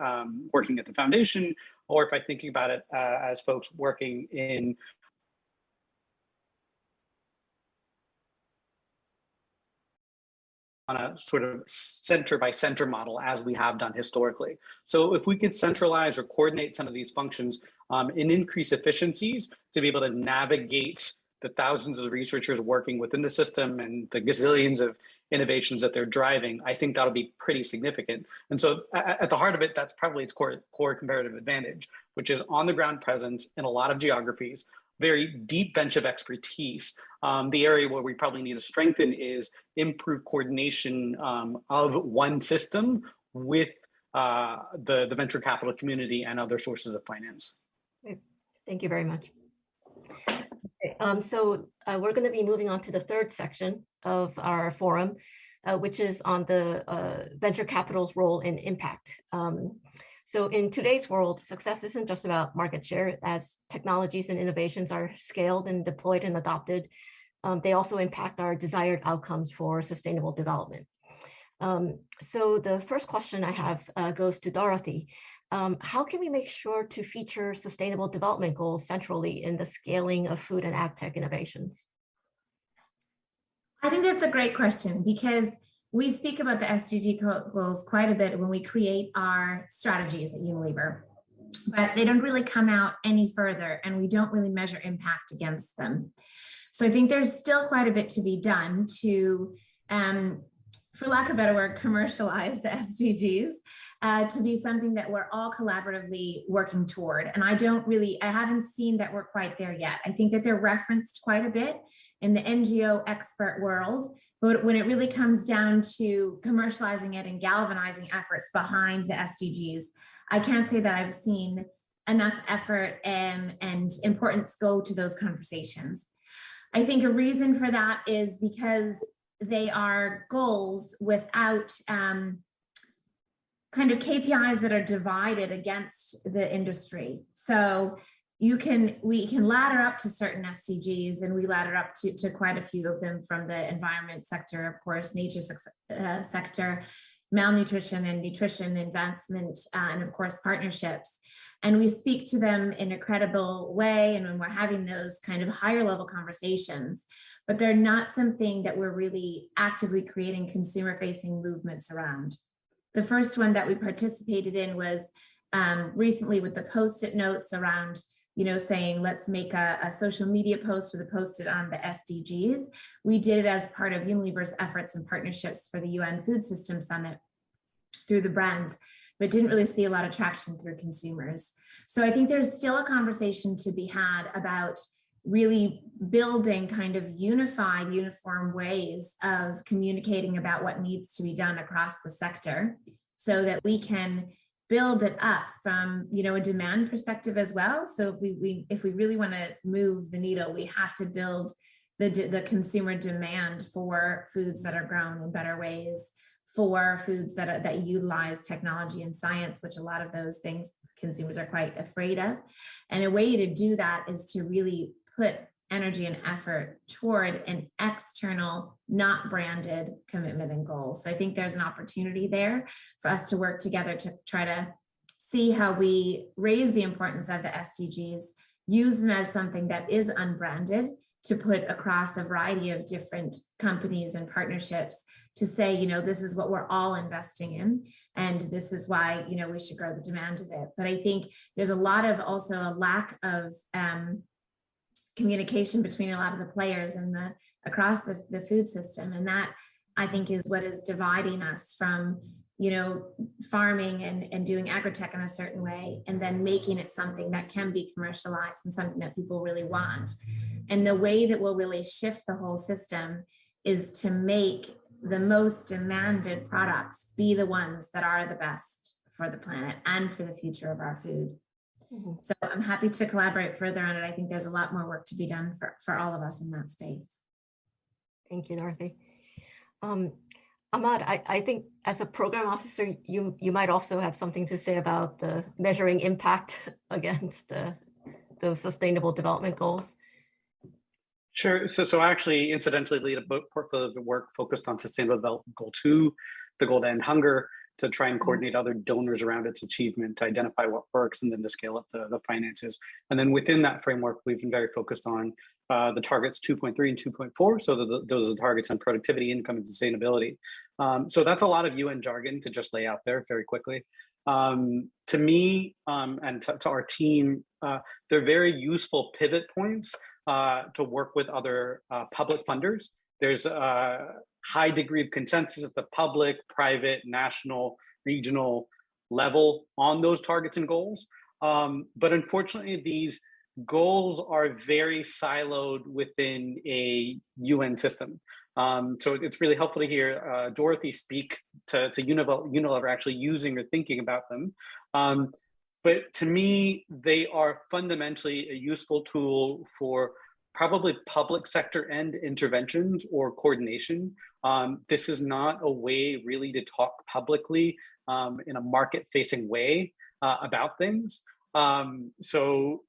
H: working at the foundation, or if I'm thinking about it as folks working in on a sort of center by center model as we have done historically. So if we could centralize or coordinate some of these functions and increase efficiencies to be able to navigate the thousands of researchers working within the system and the gazillions of innovations that they're driving, I think that'll be pretty significant. And so at the heart of it, that's probably its core comparative advantage, which is on the ground presence in a lot of geographies, very deep bench of expertise. The area where we probably need to strengthen is improve coordination of one system with the venture capital community and other sources of finance.
A: Thank you very much. Okay, so we're going to be moving on to the third section of our forum, which is on the venture capital's role in impact. So in today's world, success isn't just about market share. As technologies and innovations are scaled and deployed and adopted, they also impact our desired outcomes for sustainable development. So the first question I have goes to Dorothy. How can we make sure to feature sustainable development goals centrally in the scaling of food and ag tech innovations?
M: I think that's a great question, because we speak about the SDG goals quite a bit when we create our strategies at Unilever, but they don't really come out any further and we don't really measure impact against them. So I think there's still quite a bit to be done to, for lack of a better word, commercialize the SDGs to be something that we're all collaboratively working toward. And I haven't seen that we're quite there yet. I think that they're referenced quite a bit in the NGO expert world, but when it really comes down to commercializing it and galvanizing efforts behind the SDGs, I can't say that I've seen enough effort and importance go to those conversations. I think a reason for that is because they are goals without kind of KPIs that are divided against the industry. So we can ladder up to certain SDGs, and we ladder up to quite a few of them, from the environment sector, of course, nature sector, malnutrition and nutrition advancement, and of course partnerships. And we speak to them in a credible way, and when we're having those kind of higher level conversations, but they're not something that we're really actively creating consumer facing movements around. The first one that we participated in was recently with the Post-it notes around, saying, let's make a social media post or post it on the SDGs. We did it as part of Unilever's efforts and partnerships for the UN Food System Summit through the brands, but didn't really see a lot of traction through consumers. So I think there's still a conversation to be had about really building kind of unified, uniform ways of communicating about what needs to be done across the sector, so that we can build it up from, a demand perspective as well. So if we really want to move the needle, we have to build the consumer demand for foods that are grown in better ways, for foods that utilize technology and science, which a lot of those things consumers are quite afraid of. And a way to do that is to really put energy and effort toward an external, not branded commitment and goal. So I think there's an opportunity there for us to work together to try to see how we raise the importance of the SDGs, use them as something that is unbranded, to put across a variety of different companies and partnerships to say, this is what we're all investing in, and this is why, we should grow the demand of it. But I think there's also a lack of communication between a lot of the players and across the food system. And that, I think, is what is dividing us from, farming and doing agri-tech in a certain way, and then making it something that can be commercialized and something that people really want. And the way that will really shift the whole system is to make the most demanded products be the ones that are the best for the planet and for the future of our food. So I'm happy to collaborate further on it. I think there's a lot more work to be done for all of us in that space.
A: Thank you, Dorothy. Ahmad, I think as a program officer, you might also have something to say about the measuring impact against those sustainable development goals.
H: Sure. So I actually incidentally lead a portfolio of work focused on Sustainable Development Goal 2, the goal to end hunger, to try and coordinate other donors around its achievement, to identify what works, and then to scale up the finances. And then within that framework, we've been very focused on the targets 2.3 and 2.4. So those are the targets on productivity, income, and sustainability. So that's a lot of UN jargon to just lay out there very quickly. To me and to our team, they're very useful pivot points to work with other public funders. There's a high degree of consensus at the public, private, national, regional level on those targets and goals. But unfortunately, these goals are very siloed within a UN system. So it's really helpful to hear Dorothy speak to Unilever actually using or thinking about them. But to me, they are fundamentally a useful tool for probably public sector end interventions or coordination. This is not a way really to talk publicly in a market-facing way about things. So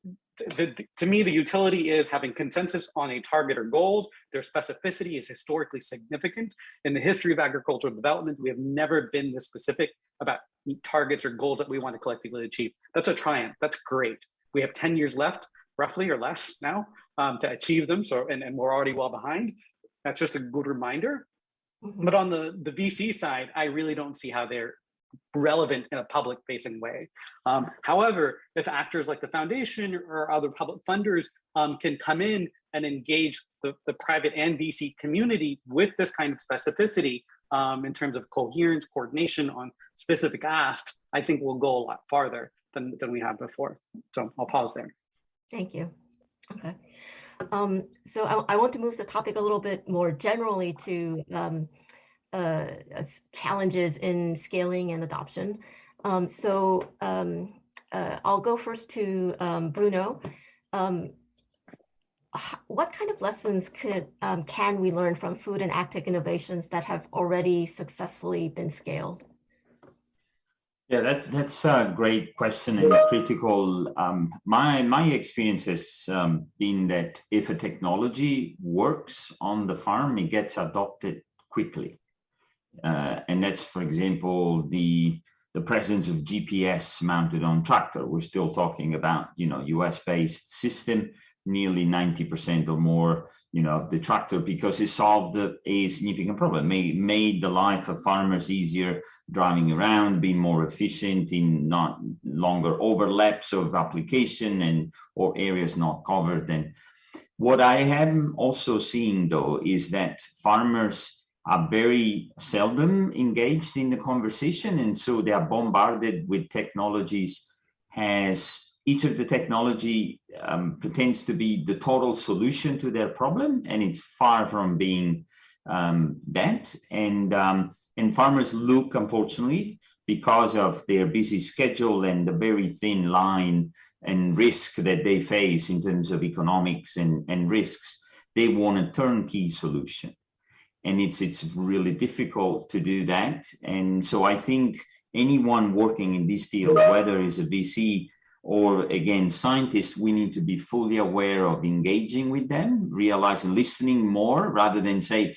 H: to me, the utility is having consensus on a target or goals. Their specificity is historically significant. In the history of agricultural development, we have never been this specific about targets or goals that we want to collectively achieve. That's a triumph. That's great. We have 10 years left, roughly, or less now, to achieve them. So, and we're already well behind. That's just a good reminder. But on the VC side, I really don't see how they're relevant in a public-facing way. However, if actors like the foundation or other public funders can come in and engage the private and VC community with this kind of specificity in terms of coherence, coordination on specific asks, I think we'll go a lot farther than we have before. So I'll pause there.
A: Thank you. Okay. So I want to move the topic a little bit more generally to challenges in scaling and adoption. I'll go first to Bruno. What kind of lessons can we learn from food and ag tech innovations that have already successfully been scaled?
F: Yeah, that's a great question and critical. My experience has been that if a technology works on the farm, it gets adopted quickly. And that's, for example, the presence of GPS mounted on tractor. We're still talking about, US-based system, nearly 90% or more, of the tractor, because it solved a significant problem, made the life of farmers easier, driving around, being more efficient in not longer overlaps of application or areas not covered. And what I am also seeing, though, is that farmers are very seldom engaged in the conversation, and so they are bombarded with technologies as each of the technology pretends to be the total solution to their problem, and it's far from being that. And farmers look, unfortunately, because of their busy schedule and the very thin line and risk that they face in terms of economics and risks, they want a turnkey solution. And it's really difficult to do that. And so I think anyone working in this field, whether it's a VC or again, scientists, we need to be fully aware of engaging with them, realizing, listening more rather than say,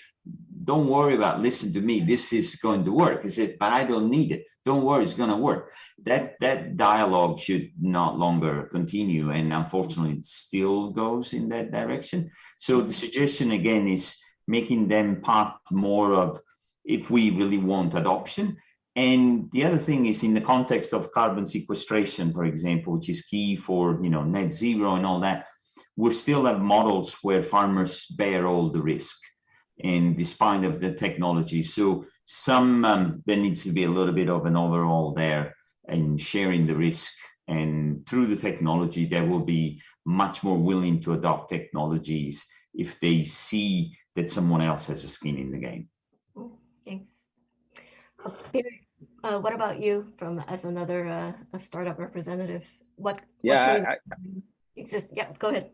F: don't worry about, listen to me, this is going to work. He said, but I don't need it. Don't worry, it's going to work. That dialogue should not longer continue. And unfortunately, it still goes in that direction. So the suggestion again is making them part more of, if we really want adoption. And the other thing is in the context of carbon sequestration, for example, which is key for net zero and all that, we still have models where farmers bear all the risk, and despite of the technology. So there needs to be a little bit of an overall there in sharing the risk. And through the technology, they will be much more willing to adopt technologies if they see that someone else has a skin in the game.
A: Thanks. What about you, as another a startup representative? What exists? Yeah, go ahead.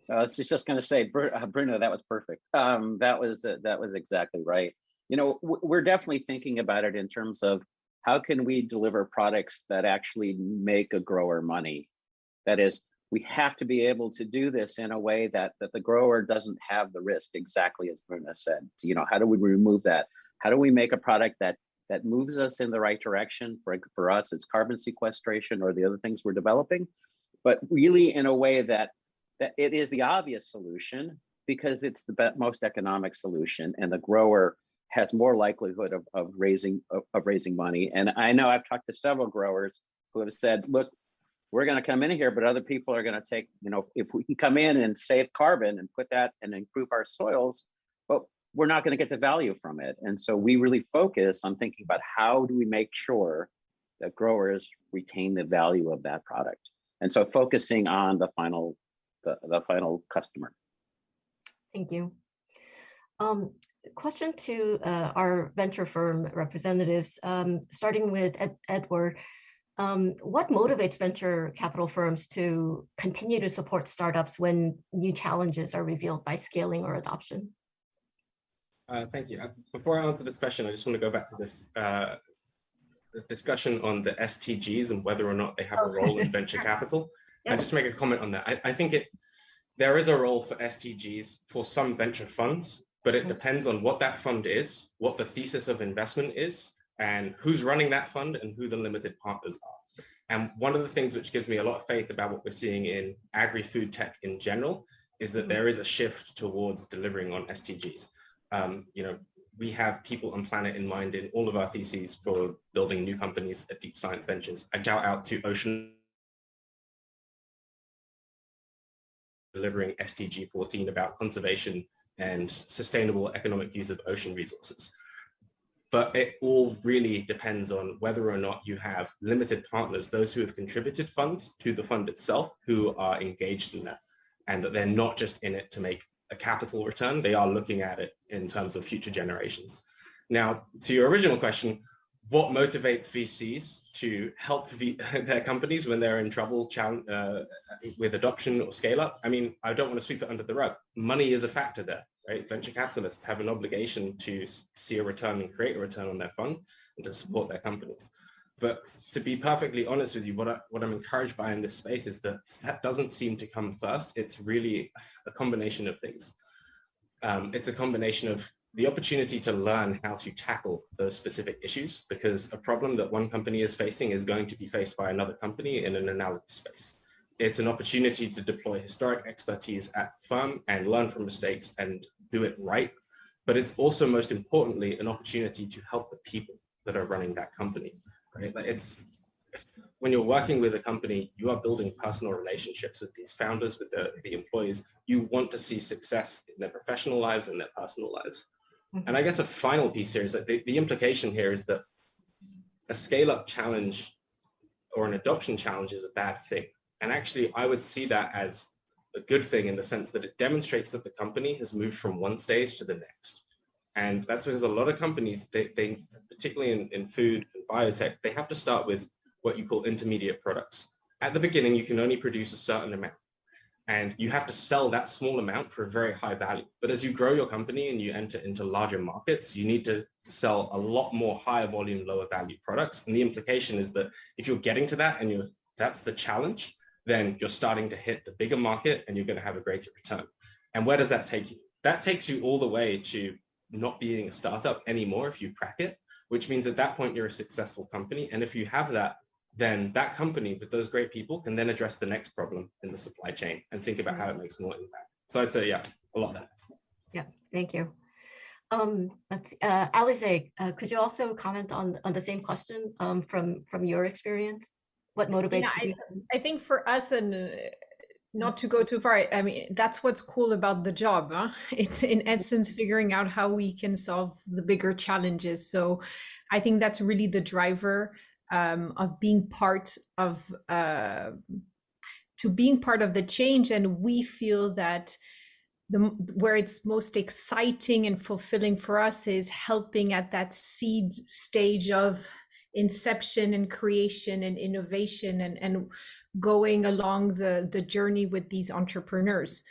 E: I was just going to say, Bruno, that was perfect. That was exactly right. You know, we're definitely thinking about it in terms of how can we deliver products that actually make a grower money. That is, we have to be able to do this in a way that the grower doesn't have the risk, exactly as Bruno said. You know, how do we remove that? How do we make a product that moves us in the right direction? For us, it's carbon sequestration or the other things we're developing, but really in a way that it is the obvious solution because it's the most economic solution, and the grower has more likelihood of raising money. And I know I've talked to several growers who have said, look, we're going to come in here, but other people are going to take, you know, if we can come in and save carbon and put that and improve our soils, but we're not going to get the value from it. And so we really focus on thinking about how do we make sure that growers retain the value of that product. And so focusing on the final customer.
A: Thank you. Question to our venture firm representatives, starting with Edward. What motivates venture capital firms to continue to support startups when new challenges are revealed by scaling or adoption?
D: Thank you. Before I answer this question, I just want to go back to this discussion on the STGs and whether or not they have a role in venture capital. Yeah. I just make a comment on that. I think there is a role for STGs for some venture funds, but it depends on what that fund is, what the thesis of investment is, and who's running that fund and who the limited partners are. And one of the things which gives me a lot of faith about what we're seeing in agri-food tech in general is that there is a shift towards delivering on STGs. You know, we have people on planet in mind in all of our theses for building new companies at Deep Science Ventures. I shout out to Ocean delivering SDG 14 about conservation and sustainable economic use of ocean resources. But it all really depends on whether or not you have limited partners, those who have contributed funds to the fund itself, who are engaged in that, and that they're not just in it to make a capital return, they are looking at it in terms of future generations. Now, to your original question, what motivates VCs to help their companies when they're in trouble with adoption or scale up? I mean, I don't want to sweep it under the rug. Money is a factor there, right? Venture capitalists have an obligation to see a return and create a return on their fund and to support their companies. But to be perfectly honest with you, what I'm encouraged by in this space is that doesn't seem to come first. It's really a combination of things. It's a combination of the opportunity to learn how to tackle those specific issues, because a problem that one company is facing is going to be faced by another company in an analogous space. It's an opportunity to deploy historic expertise at the firm and learn from mistakes and do it right. But it's also, most importantly, an opportunity to help the people that are running that company. Right? When you're working with a company, you are building personal relationships with these founders, with the employees. You want to see success in their professional lives and their personal lives. And I guess a final piece here is that the implication here is that a scale-up challenge or an adoption challenge is a bad thing. And actually, I would see that as a good thing in the sense that it demonstrates that the company has moved from one stage to the next. And that's because a lot of companies, they particularly in food and biotech, they have to start with what you call intermediate products. At the beginning, you can only produce a certain amount, and you have to sell that small amount for a very high value. But as you grow your company and you enter into larger markets, you need to sell a lot more higher volume, lower value products. And the implication is that if you're getting to that and that's the challenge, then you're starting to hit the bigger market and you're going to have a greater return. And where does that take you? That takes you all the way to not being a startup anymore if you crack it, which means at that point you're a successful company. And if you have that, then that company with those great people can then address the next problem in the supply chain and think about how it makes more impact. So I'd say, yeah, a lot of that.
A: Yeah, thank you. Let's see, Alize, could you also comment on the same question from your experience? What motivates you?
G: I think for us, and not to go too far, I mean, that's what's cool about the job. Huh? It's in essence figuring out how we can solve the bigger challenges. So I think that's really the driver of being part of the change. And we feel that where it's most exciting and fulfilling for us is helping at that seed stage of inception and creation and innovation, and going along the journey with these entrepreneurs.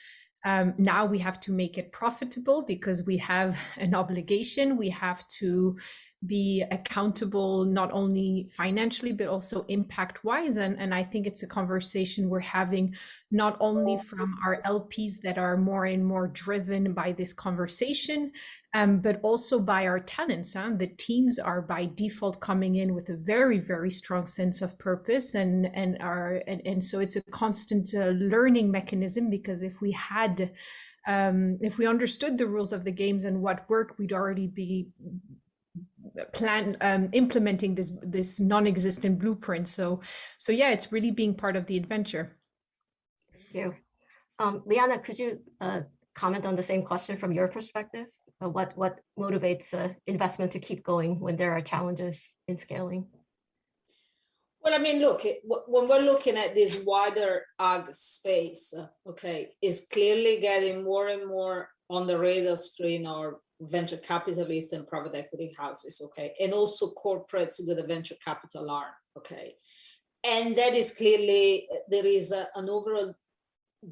G: Now we have to make it profitable because we have an obligation. We have to be accountable, not only financially, but also impact wise. And I think it's a conversation we're having not only from our LPs that are more and more driven by this conversation, but also by our tenants. The teams are by default coming in with a very, very strong sense of purpose, and so it's a constant learning mechanism, because if we understood the rules of the games and what worked, we'd already be implementing this non-existent blueprint. So yeah, it's really being part of the adventure.
A: Thank you. Liana, could you comment on the same question from your perspective? What motivates investment to keep going when there are challenges in scaling?
J: Well, I mean, look, when we're looking at this wider ag space, okay, is clearly getting more and more on the radar screen, or venture capitalists and private equity houses, okay, and also corporates with a venture capital arm, okay. And that is clearly, there is an overall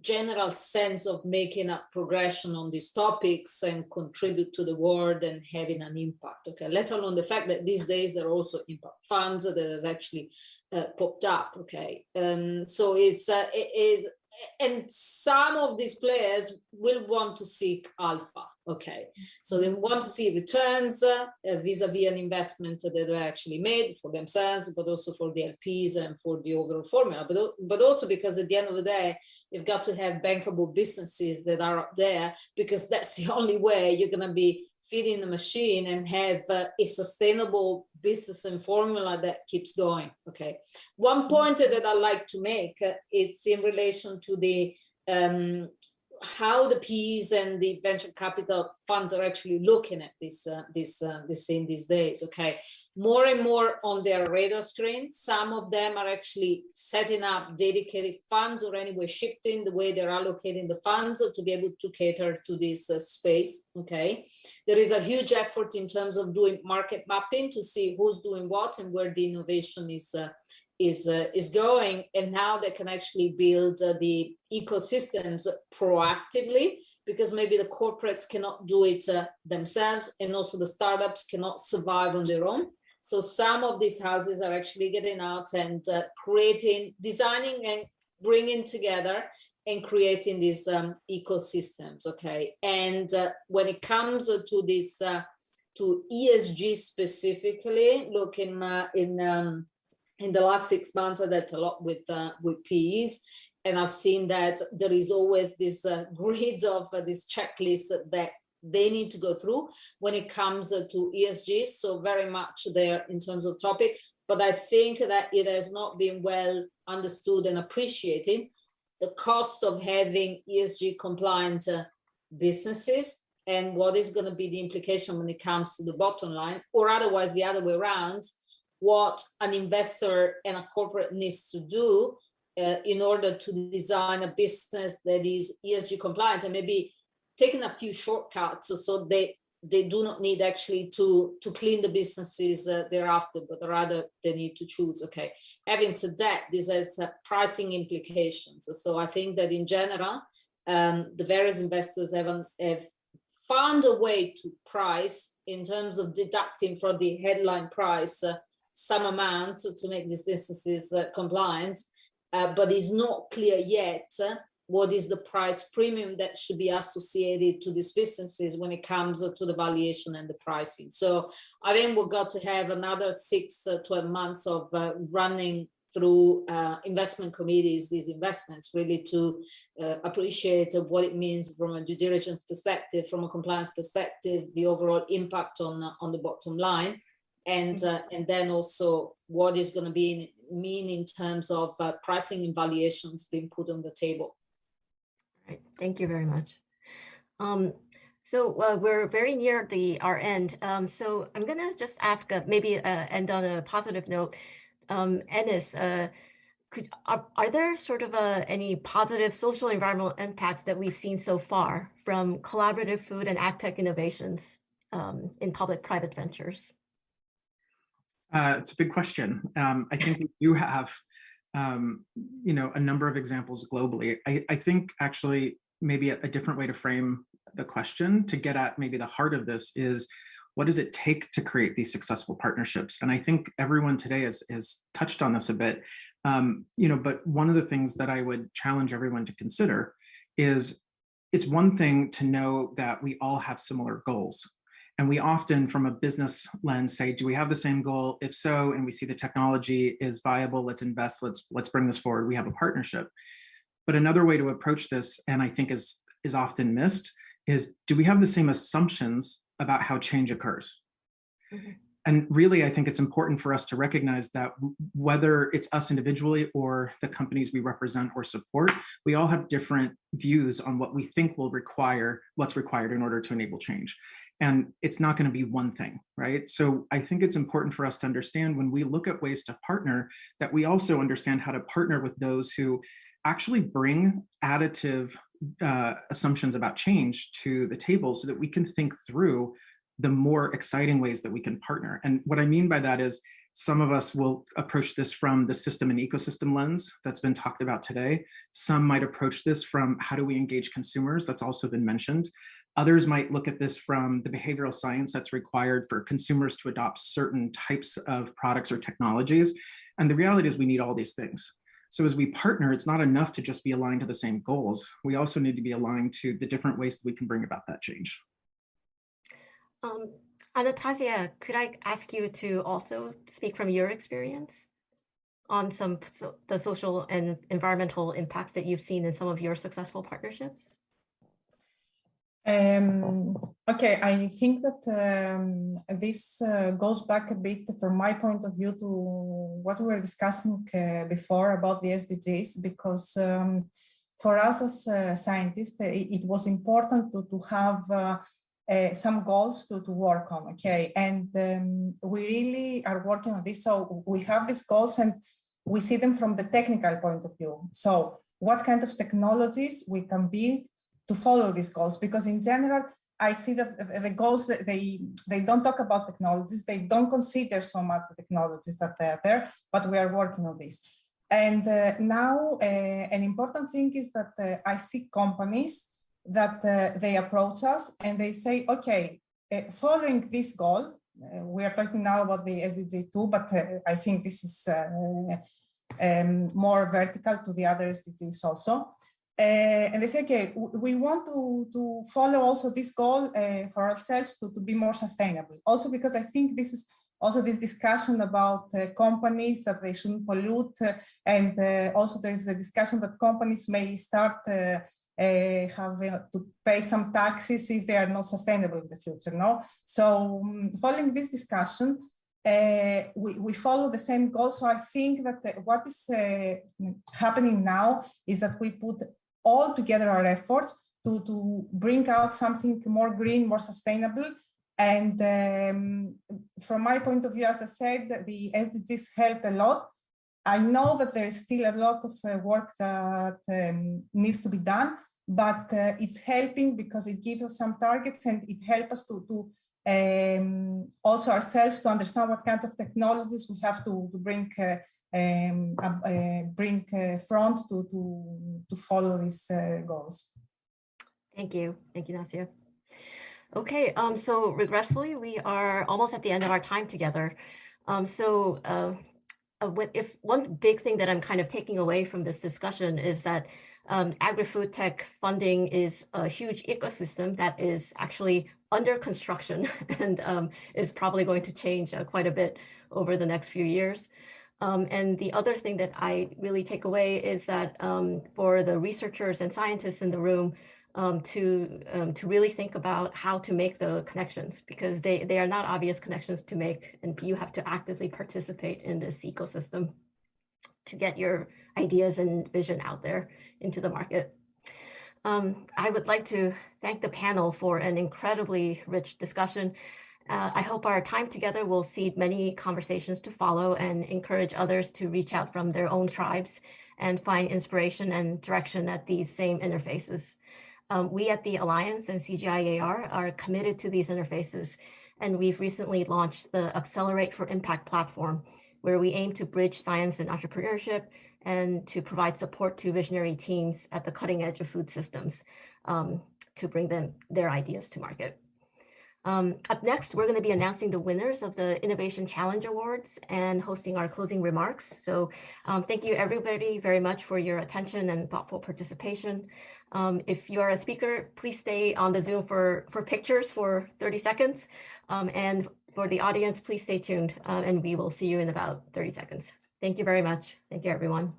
J: general sense of making a progression on these topics and contribute to the world and having an impact, okay, let alone the fact that these days there are also impact funds that have actually popped up, okay. So it is, and some of these players will want to seek alpha, okay, so they want to see returns vis-a-vis an investment that they actually made for themselves, but also for the LPs and for the overall formula, but also because at the end of the day, you've got to have bankable businesses that are up there, because that's the only way you're going to be feeding the machine and have a sustainable business and formula that keeps going, okay. One point that I like to make, it's in relation to the how the PEs and the venture capital funds are actually looking at this scene these days, okay. More and more on their radar screen. Some of them are actually setting up dedicated funds, or anyway shifting the way they're allocating the funds to be able to cater to this space, okay. There is a huge effort in terms of doing market mapping to see who's doing what and where the innovation is going, and how they can actually build the ecosystems proactively, because maybe the corporates cannot do it themselves, and also the startups cannot survive on their own. So some of these houses are actually getting out and creating, designing and bringing together and creating these ecosystems, okay. And when it comes to this, to ESG specifically, looking in the last 6 months, I did a lot with PEs, and I've seen that there is always this grid of this checklist that they need to go through when it comes to ESG. So very much there in terms of topic, but I think that it has not been well understood and appreciated, the cost of having ESG compliant businesses, and what is going to be the implication when it comes to the bottom line, or otherwise the other way around, what an investor and a corporate needs to do in order to design a business that is ESG compliant, and maybe taking a few shortcuts so they do not need actually to clean the businesses thereafter, but rather they need to choose, okay. Having said that, this has pricing implications. So I think that in general, the various investors have found a way to price in terms of deducting from the headline price some amount to make these businesses compliant, but it's not clear yet what is the price premium that should be associated to these businesses when it comes to the valuation and the pricing. So I think we've got to have another 6 to 12 months of running through investment committees, these investments, really to appreciate what it means from a due diligence perspective, from a compliance perspective, the overall impact on the bottom line, and then also what is going to mean in terms of pricing and valuations being put on the table.
A: Right. Thank you very much. So we're very near our end. So I'm going to just ask, maybe end on a positive note. Enes, Are there sort of any positive social environmental impacts that we've seen so far from collaborative food and ag tech innovations in public-private ventures?
K: It's a big question. I think we do have, a number of examples globally. I think actually maybe a different way to frame the question to get at maybe the heart of this is, what does it take to create these successful partnerships? And I think everyone today has touched on this a bit. But one of the things that I would challenge everyone to consider is, it's one thing to know that we all have similar goals. And we often, from a business lens, say, do we have the same goal? If so, and we see the technology is viable, let's invest, let's bring this forward, we have a partnership. But another way to approach this, and I think is often missed, is, do we have the same assumptions about how change occurs? Mm-hmm. And really, I think it's important for us to recognize that whether it's us individually or the companies we represent or support, we all have different views on what we think will require, what's required in order to enable change. And it's not going to be one thing, right? So I think it's important for us to understand, when we look at ways to partner, that we also understand how to partner with those who actually bring additive assumptions about change to the table, so that we can think through the more exciting ways that we can partner. And what I mean by that is, some of us will approach this from the system and ecosystem lens that's been talked about today. Some might approach this from, how do we engage consumers? That's also been mentioned. Others might look at this from the behavioral science that's required for consumers to adopt certain types of products or technologies. And the reality is, we need all these things. So as we partner, it's not enough to just be aligned to the same goals. We also need to be aligned to the different ways that we can bring about that change.
A: Anastasia, could I ask you to also speak from your experience on the social and environmental impacts that you've seen in some of your successful partnerships?
L: Okay, I think that this goes back a bit from my point of view to what we were discussing before about the SDGs, because for us as scientists, it was important to have some goals to work on, okay? And we really are working on this. So we have these goals and we see them from the technical point of view. So what kind of technologies we can build to follow these goals? Because in general, I see that the goals, they don't talk about technologies, they don't consider so much the technologies that are there, but we are working on this. And now an important thing is that I see companies that they approach us and they say, okay, following this goal, we are talking now about the SDG 2, but I think this is more vertical to the other SDGs also. And they say, okay, we want to follow also this goal for ourselves to be more sustainable. Also, because I think this is also this discussion about companies that they shouldn't pollute. And also there's the discussion that companies may start having to pay some taxes if they are not sustainable in the future, no? So following this discussion, we follow the same goal. So I think that what is happening now is that we put all together our efforts to bring out something more green, more sustainable. And from my point of view, as I said, the SDGs helped a lot. I know that there is still a lot of work that needs to be done, but it's helping because it gives us some targets and it helps us to also ourselves to understand what kind of technologies we have to bring front to follow these goals.
A: Thank you, Nasia. Okay, so regretfully, we are almost at the end of our time together. If one big thing that I'm kind of taking away from this discussion is that agri-food tech funding is a huge ecosystem that is actually under construction and is probably going to change quite a bit over the next few years. And the other thing that I really take away is that for the researchers and scientists in the room, to really think about how to make the connections, because they are not obvious connections to make, and you have to actively participate in this ecosystem to get your ideas and vision out there into the market. I would like to thank the panel for an incredibly rich discussion. I hope our time together will seed many conversations to follow and encourage others to reach out from their own tribes and find inspiration and direction at these same interfaces. We at the Alliance and CGIAR are committed to these interfaces, and we've recently launched the Accelerate for Impact platform, where we aim to bridge science and entrepreneurship and to provide support to visionary teams at the cutting edge of food systems to bring them their ideas to market. Up next, we're going to be announcing the winners of the Innovation Challenge Awards and hosting our closing remarks. So thank you everybody very much for your attention and thoughtful participation. If you are a speaker, please stay on the Zoom for pictures for 30 seconds. And for the audience, please stay tuned and we will see you in about 30 seconds. Thank you very much. Thank you, everyone.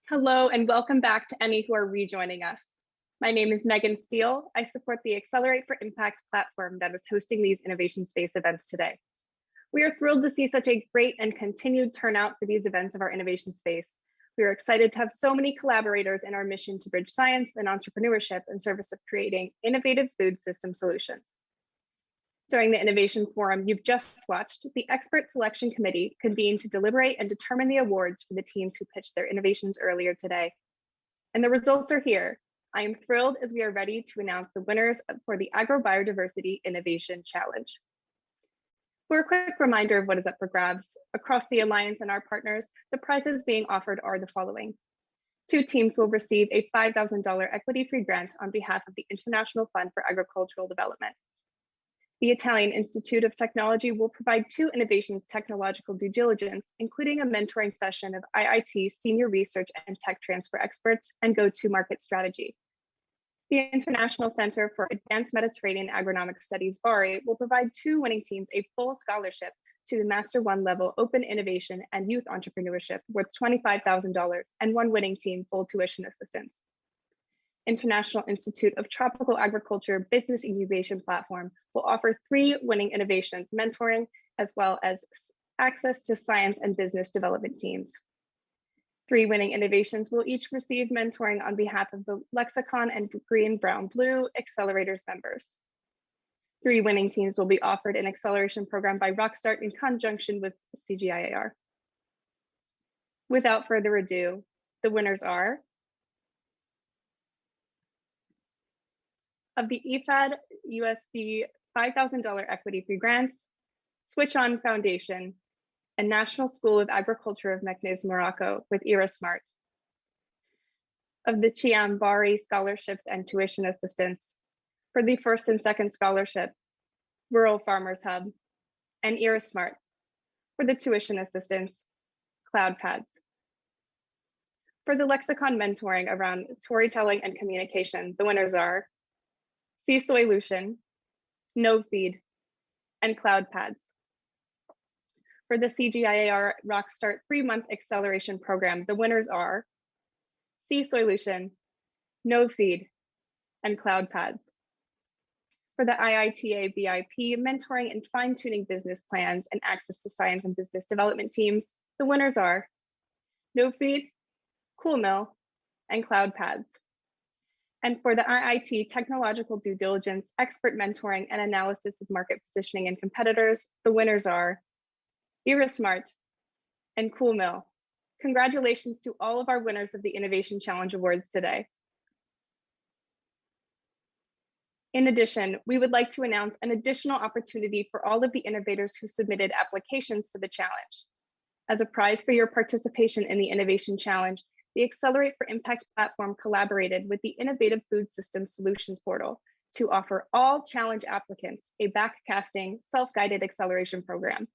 N: Hello and welcome back to any who are rejoining us. My name is Megan Steele. I support the Accelerate for Impact platform that is hosting these innovation space events today. We are thrilled to see such a great and continued turnout for these events of our innovation space. We are excited to have so many collaborators in our mission to bridge science and entrepreneurship in service of creating innovative food system solutions. During the Innovation Forum you've just watched, the Expert Selection Committee convened to deliberate and determine the awards for the teams who pitched their innovations earlier today. And the results are here. I am thrilled as we are ready to announce the winners for the Agrobiodiversity Innovation Challenge. For a quick reminder of what is up for grabs, across the Alliance and our partners, the prizes being offered are the following. 2 teams will receive a $5,000 equity-free grant on behalf of the International Fund for Agricultural Development. The Italian Institute of Technology will provide 2 innovations technological due diligence, including a mentoring session of IIT senior research and tech transfer experts and go-to-market strategy. The International Center for Advanced Mediterranean Agronomic Studies, BARI, will provide 2 winning teams a full scholarship to the Master 1 level Open Innovation and Youth Entrepreneurship worth $25,000 and 1 winning team full tuition assistance. International Institute of Tropical Agriculture Business Incubation Platform will offer 3 winning innovations mentoring, as well as access to science and business development teams. 3 winning innovations will each receive mentoring on behalf of the Lexicon and Green, Brown, Blue Accelerators members. 3 winning teams will be offered an acceleration program by Rockstart in conjunction with CGIAR. Without further ado, the winners are of the IFAD USD $5,000 equity-free grants, Switch On Foundation, and National School of Agriculture of Meknes, Morocco with Irasmart. Of the Chiam Bari scholarships and tuition assistance, for the 1st and 2nd scholarship, Rural Farmers Hub, and Irasmart. For the tuition assistance, CloudPads. For the lexicon mentoring around storytelling and communication, the winners are Sea Soylution, No Feed, and CloudPads. For the CGIAR Rockstart 3-month acceleration program, the winners are Sea Soylution, No Feed, and CloudPads. For the IITA BIP mentoring and fine-tuning business plans and access to science and business development teams, the winners are No Feed, Cool Mill, and CloudPads. And for the IIT Technological Due Diligence, Expert Mentoring and Analysis of Market Positioning and Competitors, the winners are Irasmart and Cool Mill. Congratulations to all of our winners of the Innovation Challenge Awards today. In addition, we would like to announce an additional opportunity for all of the innovators who submitted applications to the challenge. As a prize for your participation in the Innovation Challenge, the Accelerate for Impact platform collaborated with the Innovative Food System Solutions portal to offer all challenge applicants a backcasting, self-guided acceleration program.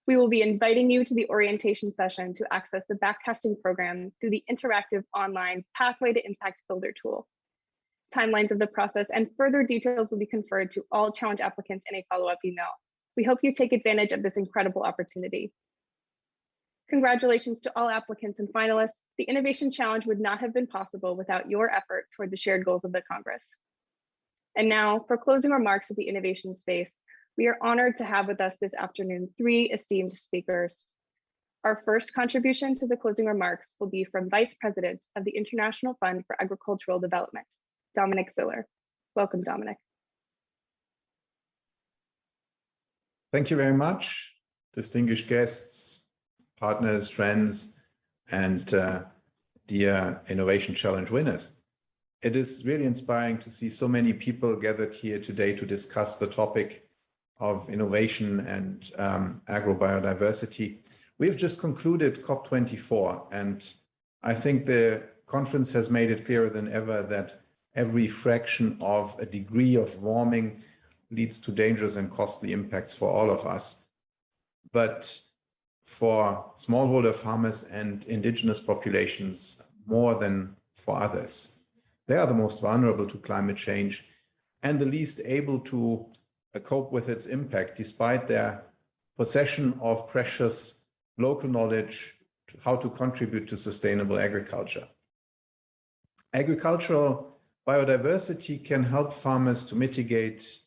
N: We will be inviting you to the orientation session to access the backcasting program through the interactive online Pathway to Impact Builder tool. timelines of the process, and further details will be conferred to all challenge applicants in a follow-up email. We hope you take advantage of this incredible opportunity. Congratulations to all applicants and finalists. The Innovation Challenge would not have been possible without your effort toward the shared goals of the Congress. And now, for closing remarks of the innovation space, we are honored to have with us this afternoon 3 esteemed speakers. Our first contribution to the closing remarks will be from Vice President of the International Fund for Agricultural Development, Dominic Ziller. Welcome, Dominic.
O: Thank you very much, distinguished guests, partners, friends, and dear Innovation Challenge winners. It is really inspiring to see so many people gathered here today to discuss the topic of innovation and agrobiodiversity. We've just concluded COP24, and I think the conference has made it clearer than ever that every fraction of a degree of warming leads to dangerous and costly impacts for all of us. But for smallholder farmers and indigenous populations, more than for others, they are the most vulnerable to climate change and the least able to cope with its impact, despite their possession of precious local knowledge to how to contribute to sustainable agriculture. Agricultural biodiversity can help farmers to mitigate,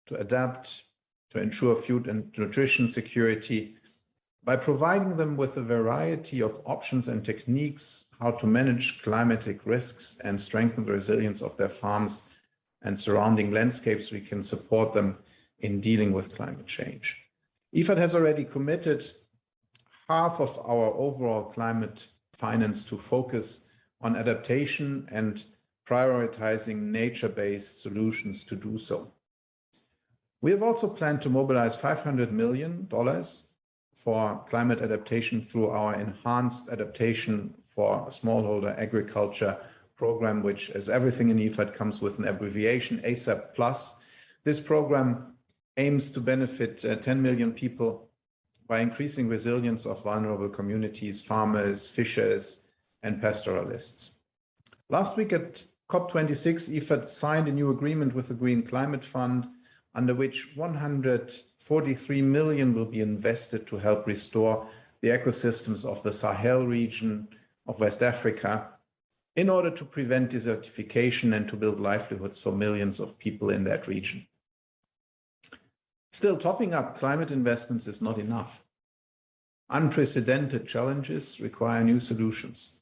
O: to adapt, to ensure food and nutrition security by providing them with a variety of options and techniques how to manage climatic risks and strengthen the resilience of their farms and surrounding landscapes. We can support them in dealing with climate change. IFAD has already committed half of our overall climate finance to focus on adaptation and prioritizing nature-based solutions to do so. We have also planned to mobilize $500 million for climate adaptation through our Enhanced Adaptation for Smallholder Agriculture program, which, as everything in IFAD, comes with an abbreviation, ASAP+. This program aims to benefit 10 million people by increasing resilience of vulnerable communities, farmers, fishers, and pastoralists. Last week at COP26, IFAD signed a new agreement with the Green Climate Fund, under which 143 million will be invested to help restore the ecosystems of the Sahel region of West Africa in order to prevent desertification and to build livelihoods for millions of people in that region. Still, topping up climate investments is not enough. Unprecedented challenges require new solutions.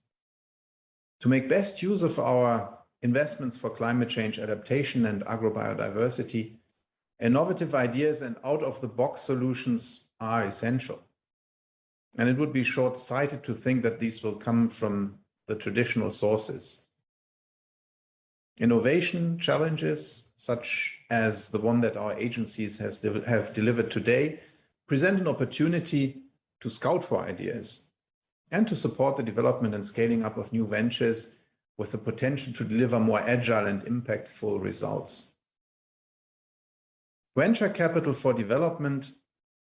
O: To make best use of our investments for climate change adaptation and agrobiodiversity, innovative ideas and out-of-the-box solutions are essential. And it would be short-sighted to think that these will come from the traditional sources. Innovation challenges, such as the one that our agencies have delivered today, present an opportunity to scout for ideas and to support the development and scaling up of new ventures with the potential to deliver more agile and impactful results. Venture capital for development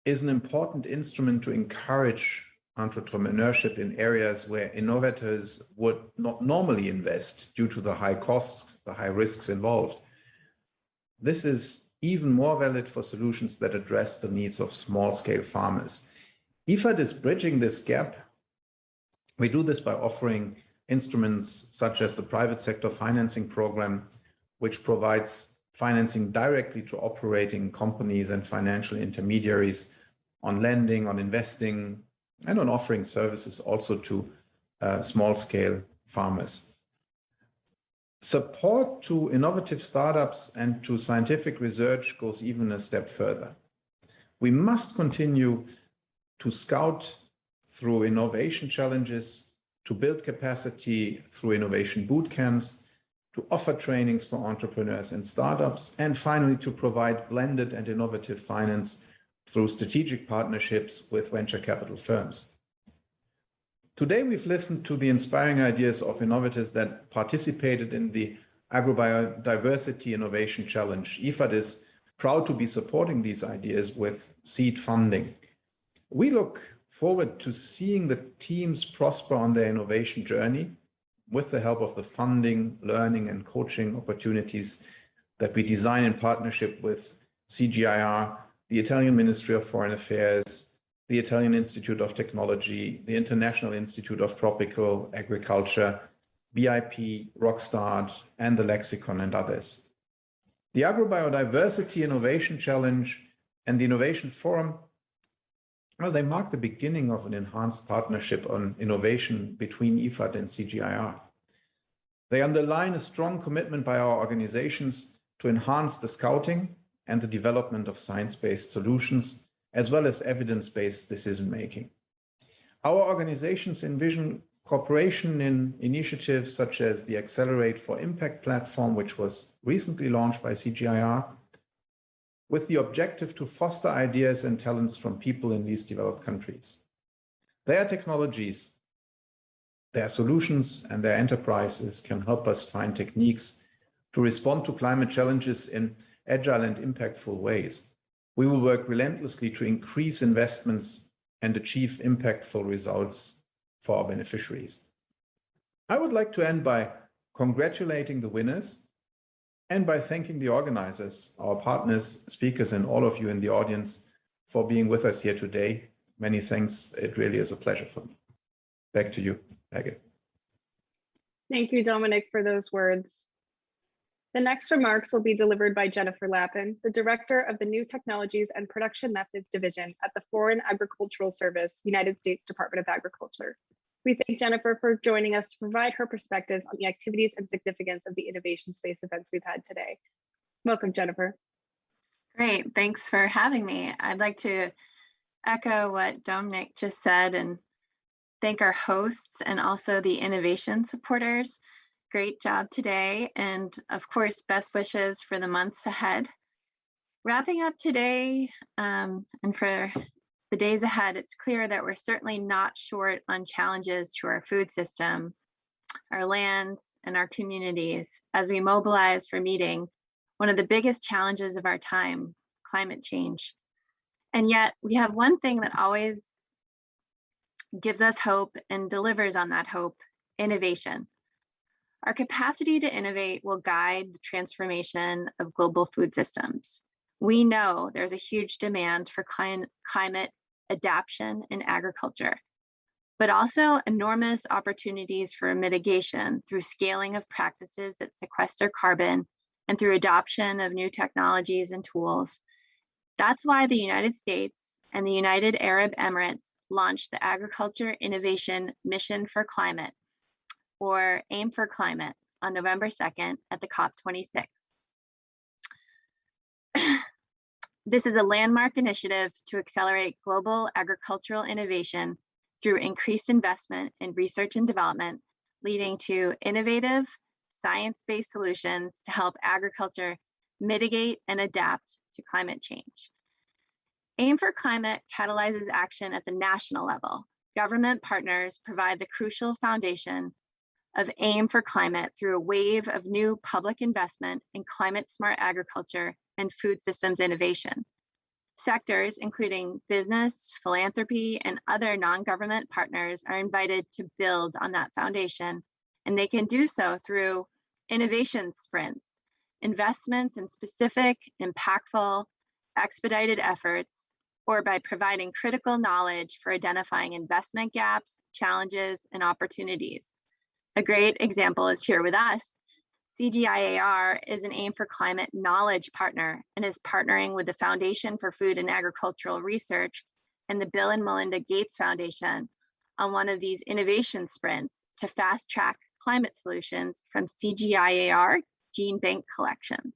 O: is an important instrument to encourage entrepreneurship in areas where innovators would not normally invest due to the high costs, the high risks involved. This is even more valid for solutions that address the needs of small-scale farmers. IFAD is bridging this gap. We do this by offering instruments such as the private sector financing program, which provides financing directly to operating companies and financial intermediaries on lending, on investing, and on offering services also to small-scale farmers. Support to innovative startups and to scientific research goes even a step further. We must continue to scout through innovation challenges, to build capacity through innovation boot camps, to offer trainings for entrepreneurs and startups, and finally to provide blended and innovative finance through strategic partnerships with venture capital firms. Today, we've listened to the inspiring ideas of innovators that participated in the Agrobiodiversity Innovation Challenge. IFAD is proud to be supporting these ideas with seed funding. We look forward to seeing the teams prosper on their innovation journey, with the help of the funding, learning, and coaching opportunities that we design in partnership with CGIAR, the Italian Ministry of Foreign Affairs, the Italian Institute of Technology, the International Institute of Tropical Agriculture, BIP, Rockstart, and the Lexicon, and others. The Agrobiodiversity Innovation Challenge and the Innovation Forum, well, they mark the beginning of an enhanced partnership on innovation between IFAD and CGIAR. They underline a strong commitment by our organizations to enhance the scouting and the development of science-based solutions, as well as evidence-based decision-making. Our organizations envision cooperation in initiatives such as the Accelerate for Impact platform, which was recently launched by CGIAR, with the objective to foster ideas and talents from people in least developed countries. Their technologies, their solutions, and their enterprises can help us find techniques to respond to climate challenges in agile and impactful ways. We will work relentlessly to increase investments and achieve impactful results for our beneficiaries. I would like to end by congratulating the winners and by thanking the organizers, our partners, speakers, and all of you in the audience for being with us here today. Many thanks. It really is a pleasure for me. Back to you, Megan.
N: Thank you, Dominic, for those words. The next remarks will be delivered by Jennifer Lappin, the Director of the New Technologies and Production Methods Division at the Foreign Agricultural Service, United States Department of Agriculture. We thank Jennifer for joining us to provide her perspectives on the activities and significance of the innovation space events we've had today. Welcome, Jennifer.
P: Great, thanks for having me. I'd like to echo what Dominic just said and thank our hosts and also the innovation supporters. Great job today, and of course, best wishes for the months ahead. Wrapping up today and for the days ahead, it's clear that we're certainly not short on challenges to our food system, our lands, and our communities as we mobilize for meeting one of the biggest challenges of our time, climate change. And yet we have one thing that always gives us hope and delivers on that hope: innovation. Our capacity to innovate will guide the transformation of global food systems. We know there's a huge demand for climate adaptation in agriculture, but also enormous opportunities for mitigation through scaling of practices that sequester carbon and through adoption of new technologies and tools. That's why the United States and the United Arab Emirates launched the Agriculture Innovation Mission for Climate, or AIM for Climate, on November 2nd at the COP26. This is a landmark initiative to accelerate global agricultural innovation through increased investment in research and development, leading to innovative, science-based solutions to help agriculture mitigate and adapt to climate change. AIM for Climate catalyzes action at the national level. Government partners provide the crucial foundation of AIM for Climate through a wave of new public investment in climate-smart agriculture and food systems innovation. Sectors, including business, philanthropy, and other non-government partners, are invited to build on that foundation, and they can do so through innovation sprints, investments in specific, impactful, expedited efforts, or by providing critical knowledge for identifying investment gaps, challenges, and opportunities. A great example is here with us. CGIAR is an AIM for Climate knowledge partner and is partnering with the Foundation for Food and Agricultural Research and the Bill and Melinda Gates Foundation on one of these innovation sprints to fast track climate solutions from CGIAR gene bank collections.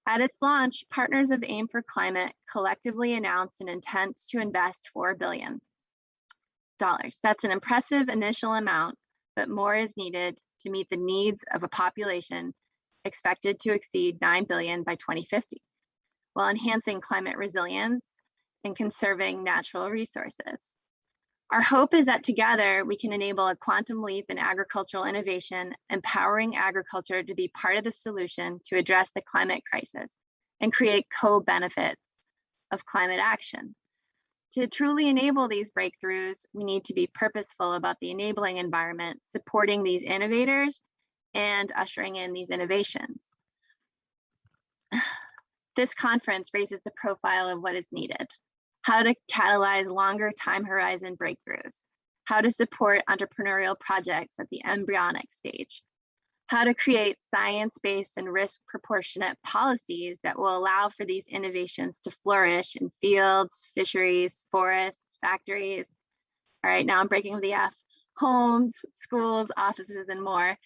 P: At its launch, partners of AIM for Climate collectively announced an intent to invest $4 billion. That's an impressive initial amount, but more is needed to meet the needs of a population expected to exceed 9 billion by 2050, while enhancing climate resilience and conserving natural resources. Our hope is that together we can enable a quantum leap in agricultural innovation, empowering agriculture to be part of the solution to address the climate crisis and create co-benefits of climate action. To truly enable these breakthroughs, we need to be purposeful about the enabling environment, supporting these innovators, and ushering in these innovations. This conference raises the profile of what is needed: how to catalyze longer time horizon breakthroughs, how to support entrepreneurial projects at the embryonic stage, how to create science-based and risk proportionate policies that will allow for these innovations to flourish in fields, fisheries, forests, factories. All right, now I'm breaking the F, homes, schools, offices, and more,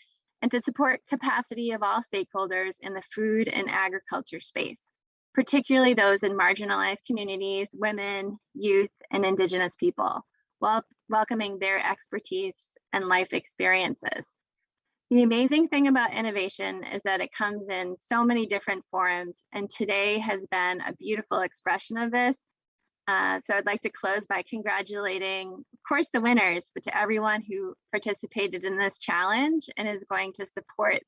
P: and to support capacity of all stakeholders in the food and agriculture space, particularly those in marginalized communities, women, youth, and Indigenous people, while welcoming their expertise and life experiences. The amazing thing about innovation is that it comes in so many different forms, and today has been a beautiful expression of this. So I'd like to close by congratulating, of course, the winners, but to everyone who participated in this challenge and is going to support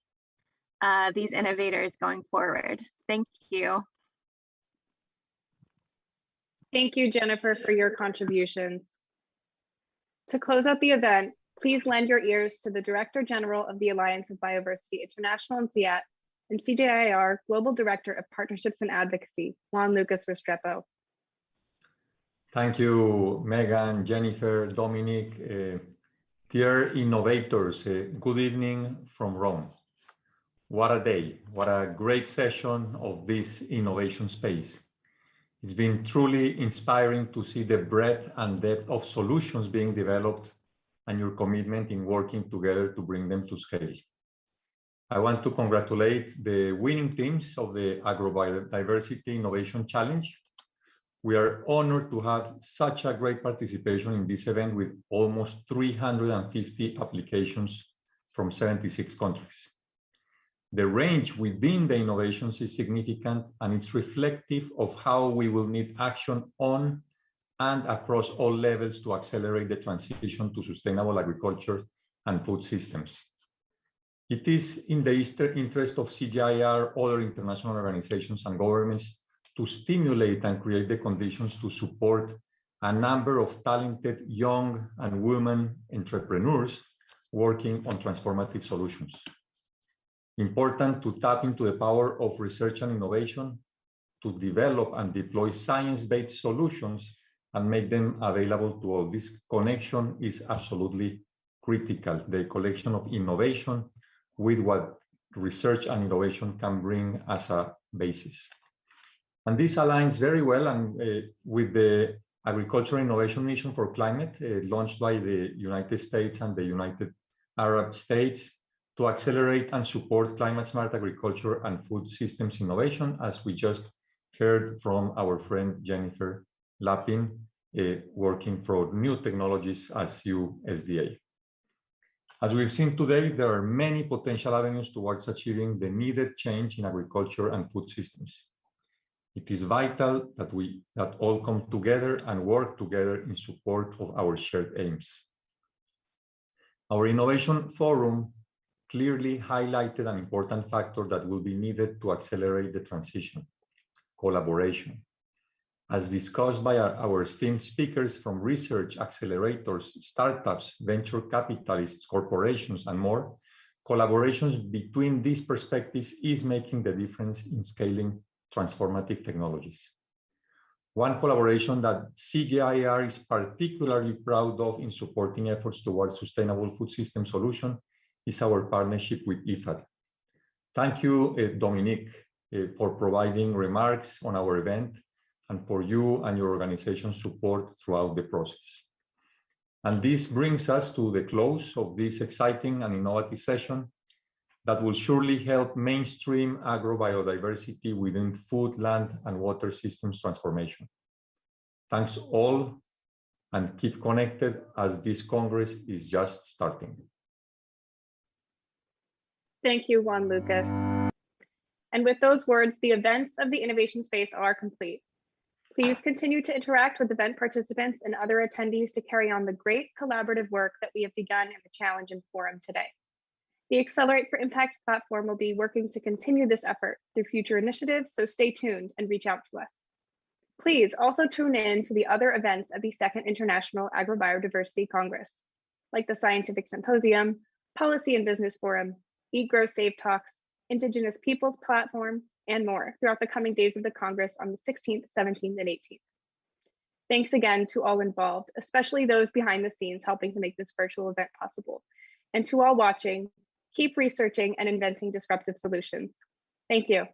P: these innovators going forward. Thank you.
N: Thank you, Jennifer, for your contributions. To close out the event, please lend your ears to the Director General of the Alliance of Biodiversity International and CIAT and CGIAR Global Director of Partnerships and Advocacy, Juan Lucas Restrepo.
Q: Thank you, Megan, Jennifer, Dominic. Dear innovators, good evening from Rome. What a day, what a great session of this innovation space. It's been truly inspiring to see the breadth and depth of solutions being developed and your commitment in working together to bring them to scale. I want to congratulate the winning teams of the Agrobiodiversity Innovation Challenge. We are honored to have such a great participation in this event with almost 350 applications from 76 countries. The range within the innovations is significant, and it's reflective of how we will need action on and across all levels to accelerate the transition to sustainable agriculture and food systems. It is in the interest of CGIAR, other international organizations and governments to stimulate and create the conditions to support a number of talented young and women entrepreneurs working on transformative solutions. Important to tap into the power of research and innovation to develop and deploy science-based solutions and make them available to all. This connection is absolutely critical, the collection of innovation with what research and innovation can bring as a basis. And this aligns very well with the Agricultural Innovation Mission for Climate, launched by the United States and the United Arab States to accelerate and support climate-smart agriculture and food systems innovation, as we just heard from our friend Jennifer Lapin, working for new technologies as USDA. As we've seen today, there are many potential avenues towards achieving the needed change in agriculture and food systems. It is vital that all come together and work together in support of our shared aims. Our Innovation Forum clearly highlighted an important factor that will be needed to accelerate the transition: collaboration. As discussed by our esteemed speakers from research accelerators, startups, venture capitalists, corporations, and more, collaborations between these perspectives is making the difference in scaling transformative technologies. One collaboration that CGIAR is particularly proud of in supporting efforts towards sustainable food system solution is our partnership with IFAD. Thank you, Dominique, for providing remarks on our event and for you and your organization's support throughout the process. And this brings us to the close of this exciting and innovative session that will surely help mainstream agrobiodiversity within food, land, and water systems transformation. Thanks all, and keep connected as this Congress is just starting.
N: Thank you, Juan Lucas. And with those words, the events of the innovation space are complete. Please continue to interact with event participants and other attendees to carry on the great collaborative work that we have begun in the Challenge and Forum today. The Accelerate for Impact platform will be working to continue this effort through future initiatives, so stay tuned and reach out to us. Please also tune in to the other events of the Second International Agrobiodiversity Congress, like the Scientific Symposium, Policy and Business Forum, Eat, Grow, Save Talks, Indigenous Peoples Platform, and more throughout the coming days of the Congress on the 16th, 17th, and 18th. Thanks again to all involved, especially those behind the scenes helping to make this virtual event possible. And to all watching, keep researching and inventing disruptive solutions. Thank you.